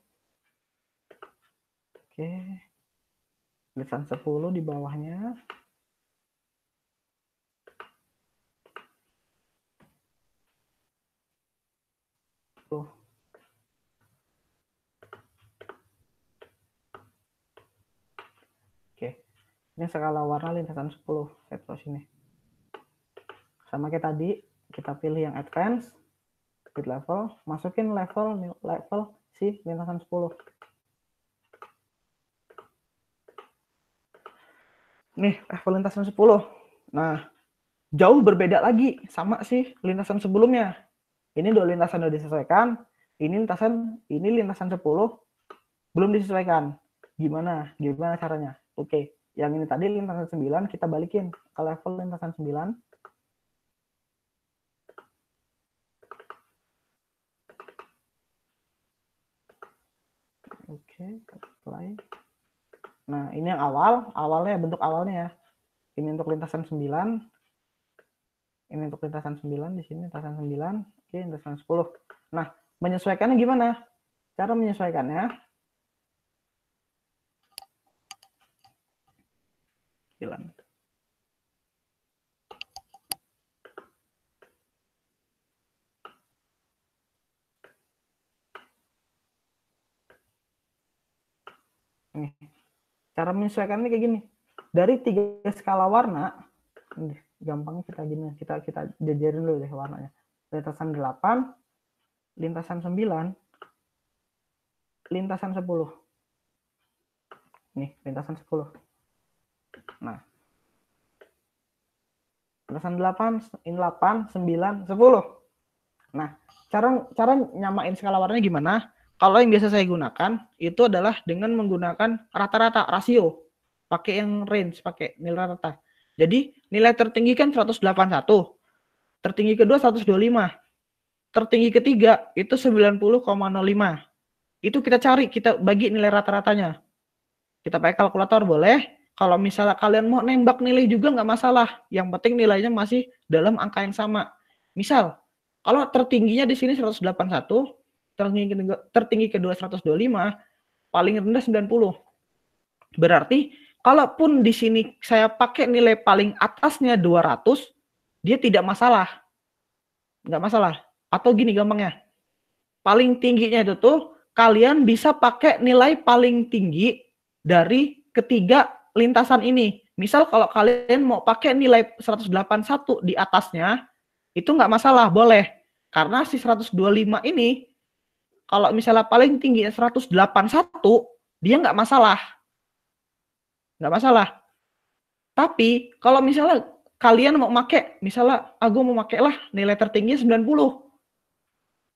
Oke. Lintasan 10 di bawahnya. Tuh. Oke. Ini skala warna lintasan 10. Saya taruh sini. Sama kayak tadi, kita pilih yang advance, speed level, masukin level si lintasan 10. Nih, level lintasan 10. Nah, jauh berbeda lagi sama sih lintasan sebelumnya. Ini dua lintasan udah disesuaikan, ini lintasan 10 belum disesuaikan. Gimana caranya? Oke, yang ini tadi lintasan 9 kita balikin ke level lintasan 9. Oke, apply. Nah, ini yang awalnya bentuk awalnya ya. Ini untuk lintasan 9. Ini untuk lintasan 9, di sini lintasan 9, oke, lintasan 10. Nah, menyesuaikannya gimana? Cara menyesuaikannya, jalan. Nih, cara menyesuaikannya kayak gini. Dari 3 skala warna, gampang kita gini, kita jajarin dulu deh warnanya. Lintasan 8, lintasan 9, lintasan 10. Nih, lintasan 10. Nah, lintasan 8, ini 8, 9, 10. Nah, cara nyamain skala warnanya gimana? Kalau yang biasa saya gunakan, itu adalah dengan menggunakan rata-rata, rasio. Pakai yang range, pakai nilai rata. Jadi, nilai tertinggi kan 181. Tertinggi kedua 125. Tertinggi ketiga itu 90,05. Itu kita cari, kita bagi nilai rata-ratanya. Kita pakai kalkulator boleh. Kalau misalnya kalian mau nembak nilai juga nggak masalah. Yang penting nilainya masih dalam angka yang sama. Misal, kalau tertingginya di sini 181, tertinggi kedua 125, paling rendah 90. Berarti, kalaupun di sini saya pakai nilai paling atasnya 200, dia tidak masalah. Nggak masalah. Atau gini gampangnya. Paling tingginya itu tuh, kalian bisa pakai nilai paling tinggi dari ketiga lintasan ini. Misal kalau kalian mau pakai nilai 181 di atasnya, itu nggak masalah, boleh. Karena si 125 ini, kalau misalnya paling tinggi 181, dia nggak masalah. Nggak masalah. Tapi, kalau misalnya kalian mau pakai, misalnya aku mau pakai lah nilai tertinggi 90.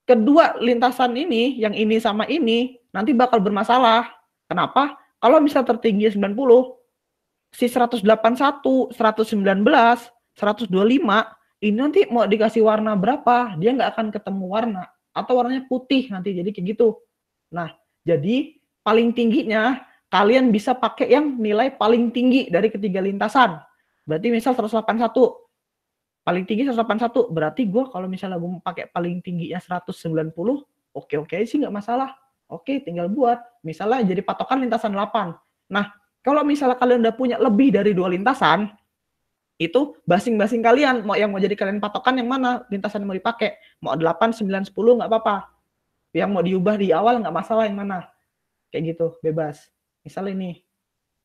Kedua lintasan ini, yang ini sama ini, nanti bakal bermasalah. Kenapa? Kalau misal tertinggi 90, si 181, 119, 125, ini nanti mau dikasih warna berapa, dia nggak akan ketemu warna. Atau warnanya putih nanti, jadi kayak gitu. Nah, jadi paling tingginya, kalian bisa pakai yang nilai paling tinggi dari ketiga lintasan. Berarti misal 181, paling tinggi 181, berarti gue kalau misalnya gue pakai paling tingginya 190, oke sih nggak masalah. Oke, tinggal buat. Misalnya jadi patokan lintasan 8. Nah, kalau misalnya kalian udah punya lebih dari 2 lintasan, itu basing-basing kalian, mau yang mau jadi kalian patokan yang mana, lintasan yang mau dipakai. Mau 8, 9, 10 nggak apa-apa. Yang mau diubah di awal nggak masalah yang mana. Kayak gitu, bebas. Misalnya ini,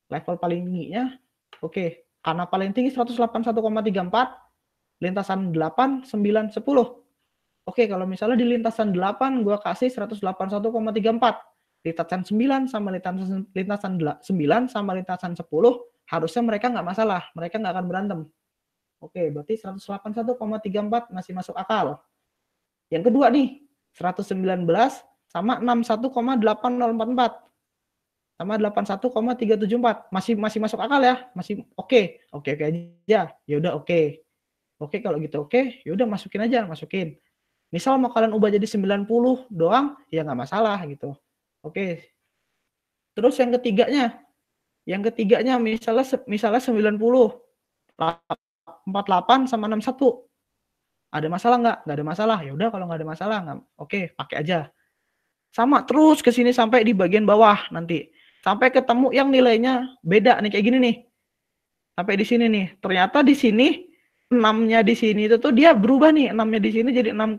level paling tingginya, oke. Karena paling tinggi 181,34, lintasan 8, 9, 10. Oke, kalau misalnya di lintasan 8 gue kasih 181,34. Lintasan 9 sama lintasan 9 sama lintasan 10, harusnya mereka nggak masalah. Mereka nggak akan berantem. Oke, berarti 181,34 masih masuk akal. Yang kedua nih, 119 sama 61,8044. sama 81,374. Masih masuk akal ya? Masih oke. Oke aja. Ya udah oke. Oke kalau gitu oke, ya udah masukin aja, masukin. Misal mau kalian ubah jadi 90 doang, ya nggak masalah gitu. Oke. Terus yang ketiganya misalnya 90, 48 sama 61. Ada masalah nggak? Nggak ada masalah. Ya udah kalau nggak ada masalah, oke, pakai aja. Sama terus ke sini sampai di bagian bawah nanti. Sampai ketemu yang nilainya beda nih kayak gini nih. Sampai di sini nih. Ternyata di sini 6-nya di sini itu tuh dia berubah nih. 6-nya di sini jadi 6,5.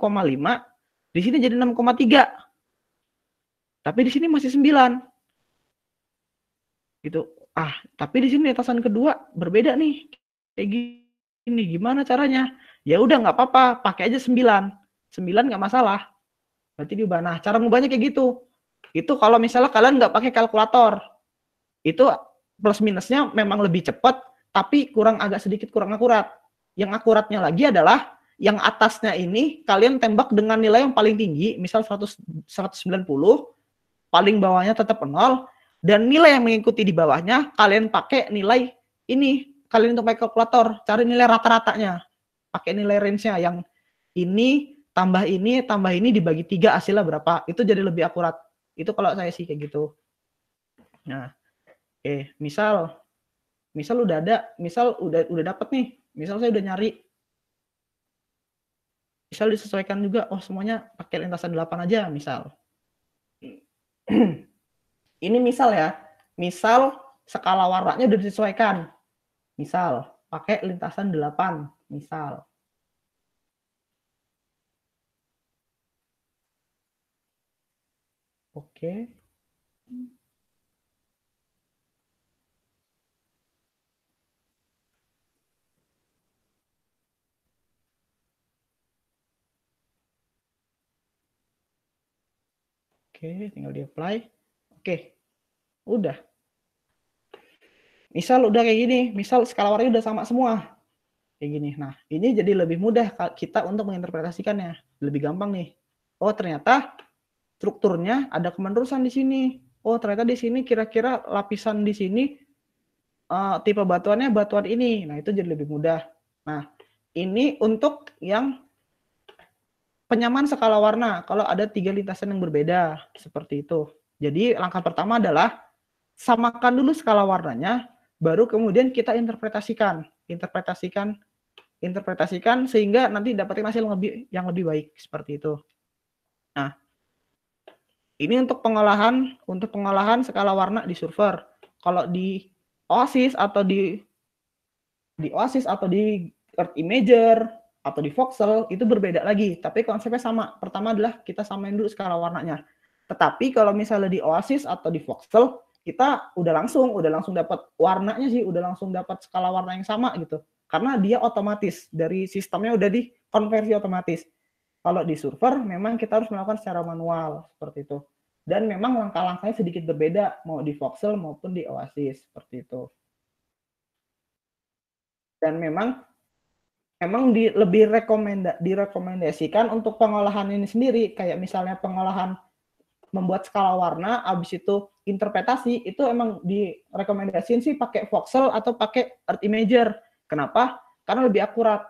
Di sini jadi 6,3. Tapi di sini masih 9. Gitu. Tapi di sini lintasan kedua berbeda nih. Kayak gini. Gimana caranya? Ya udah nggak apa-apa, pakai aja 9. 9 nggak masalah. Berarti diubah. Nah, cara ngubahnya kayak gitu. Itu kalau misalnya kalian nggak pakai kalkulator. Itu plus minusnya memang lebih cepat, tapi agak sedikit kurang akurat. Yang akuratnya lagi adalah yang atasnya ini kalian tembak dengan nilai yang paling tinggi, misal 190, paling bawahnya tetap 0, dan nilai yang mengikuti di bawahnya kalian pakai nilai ini. Kalian untuk pakai kalkulator, cari nilai rata-ratanya. Pakai nilai range-nya yang ini tambah ini dibagi 3 hasilnya berapa. Itu jadi lebih akurat. Itu kalau saya sih kayak gitu. Nah, misal udah dapat nih. Misal saya udah nyari. Misal disesuaikan juga, semuanya pakai lintasan 8 aja misal. Ini misal ya. Misal skala warnanya udah disesuaikan. Misal pakai lintasan 8, misal. Oke. Oke, tinggal di-apply. Oke. Udah. Misal udah kayak gini, misal skala warnanya udah sama semua. Kayak gini. Nah, ini jadi lebih mudah kita untuk menginterpretasikannya. Lebih gampang nih. Ternyata strukturnya ada kemenerusan di sini. Ternyata di sini kira-kira lapisan di sini tipe batuannya batuan ini. Nah, itu jadi lebih mudah. Nah, ini untuk yang penyamaan skala warna. Kalau ada 3 lintasan yang berbeda, seperti itu. Jadi, langkah pertama adalah samakan dulu skala warnanya, baru kemudian kita interpretasikan sehingga nanti dapetin hasil yang lebih baik, seperti itu. Nah, ini untuk pengolahan skala warna di Solver. Kalau di OASIS atau di Earth Imager atau di Voxel itu berbeda lagi, tapi konsepnya sama. Pertama adalah kita samain dulu skala warnanya. Tetapi kalau misalnya di OASIS atau di Voxel, kita udah langsung dapat warnanya sih, udah langsung dapat skala warna yang sama gitu. Karena dia otomatis, dari sistemnya udah dikonversi otomatis. Kalau di Solver memang kita harus melakukan secara manual, seperti itu. Dan memang langkah-langkahnya sedikit berbeda, mau di Voxel maupun di OASIS, seperti itu. Dan memang lebih direkomendasikan untuk pengolahan ini sendiri, kayak misalnya pengolahan membuat skala warna, habis itu interpretasi, itu emang direkomendasiin sih pakai Voxel atau pakai Earth Imager. Kenapa? Karena lebih akurat.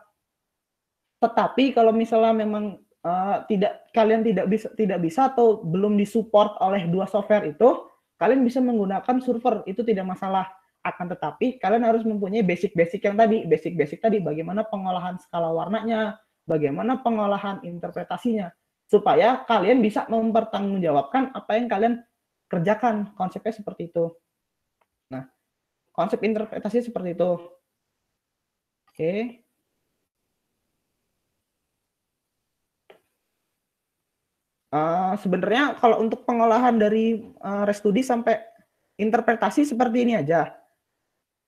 Tetapi kalau misalnya memang kalian tidak bisa atau belum disupport oleh dua software itu, kalian bisa menggunakan Solver, itu tidak masalah. Akan tetapi kalian harus mempunyai basic yang tadi, bagaimana pengolahan skala warnanya, bagaimana pengolahan interpretasinya, supaya kalian bisa mempertanggungjawabkan apa yang kalian kerjakan. Konsepnya seperti itu. Nah, konsep interpretasi seperti itu. Oke. Sebenarnya kalau untuk pengolahan dari ResTudi sampai interpretasi seperti ini aja.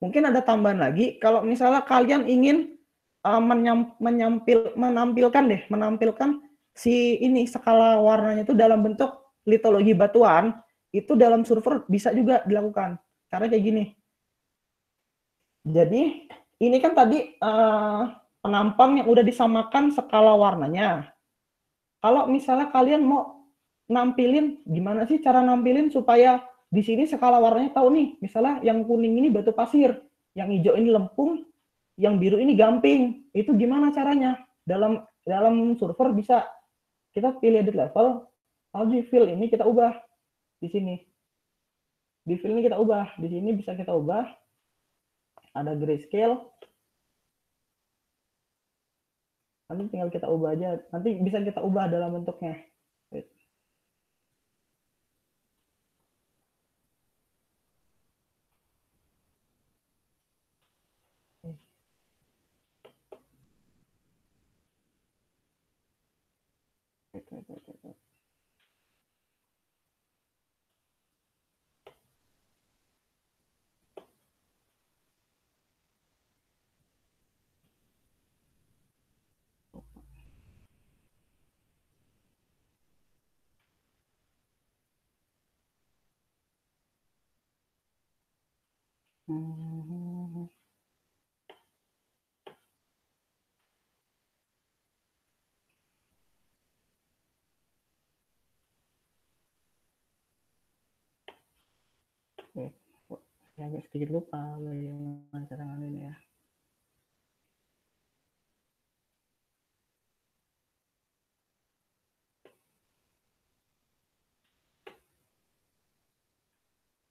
Mungkin ada tambahan lagi, kalau misalnya kalian ingin menampilkan si ini skala warnanya itu dalam bentuk litologi batuan, itu dalam Solver bisa juga dilakukan. Cara kayak gini. Jadi ini kan tadi penampang yang udah disamakan skala warnanya. Kalau misalnya kalian mau nampilin, gimana sih cara nampilin supaya di sini skala warnanya tahu nih, misalnya yang kuning ini batu pasir, yang hijau ini lempung, yang biru ini gamping. Itu gimana caranya? Dalam server bisa kita pilih edit level, lalu di fill ini kita ubah di sini. Di fill ini kita ubah, di sini bisa kita ubah. Ada grayscale. Nanti tinggal kita ubah aja. Nanti bisa kita ubah dalam bentuknya. Ya, agak sedikit lupa bagaimana cara ngalihin ya.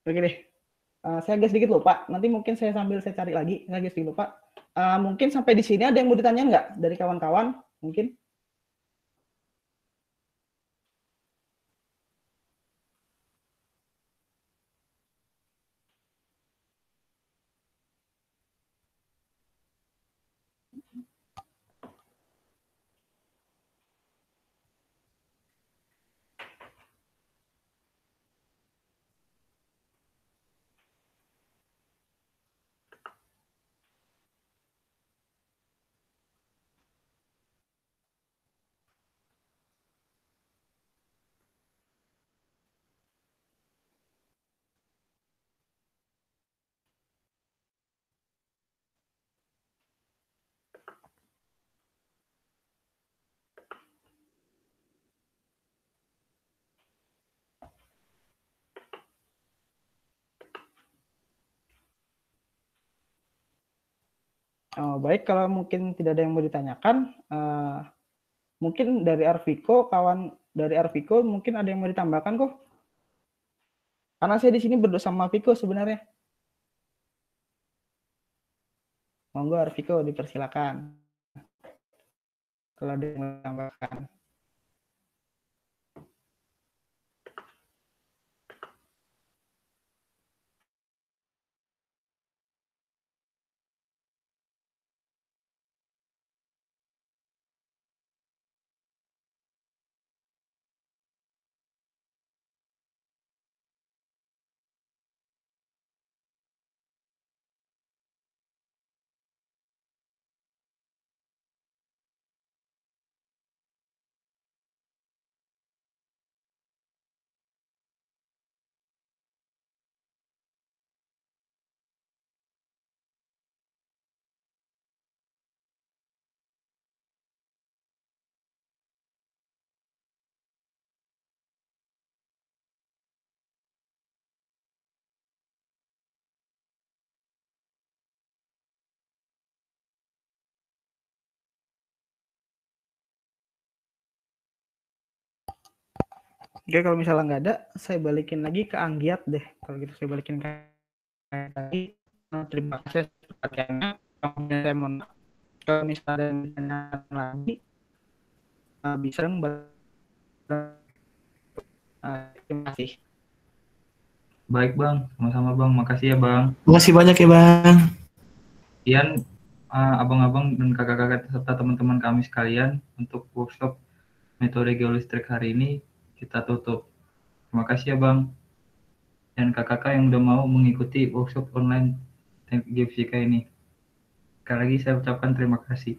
Oke deh, saya agak sedikit lupa. Nanti mungkin saya sambil saya cari lagi. Saya agak sedikit lupa. Mungkin sampai di sini ada yang mau ditanya nggak dari kawan-kawan? Mungkin. Baik, kalau mungkin tidak ada yang mau ditanyakan, mungkin dari Arviko, kawan dari Arviko mungkin ada yang mau ditambahkan kok. Karena saya di sini berdua sama Viko sebenarnya. Monggo Arviko dipersilakan. Kalau ada yang mau ditambahkan. Oke, kalau misalnya nggak ada, saya balikin lagi ke Anggiat deh. Kalau gitu saya balikin ke tadi. Terima kasih perhatiannya. Kemudian saya mau kalau misalnya ada yang ditanya lagi, bisa dong. Terima kasih.
Baik Bang, sama-sama Bang. Makasih ya Bang.
Makasih banyak ya Bang.
Sekian abang-abang dan kakak-kakak serta teman-teman kami sekalian untuk workshop metode geolistrik hari ini kita tutup. Terima kasih ya Bang dan kakak-kakak yang udah mau mengikuti workshop online teknik geofisika ini. Sekali lagi saya ucapkan terima kasih.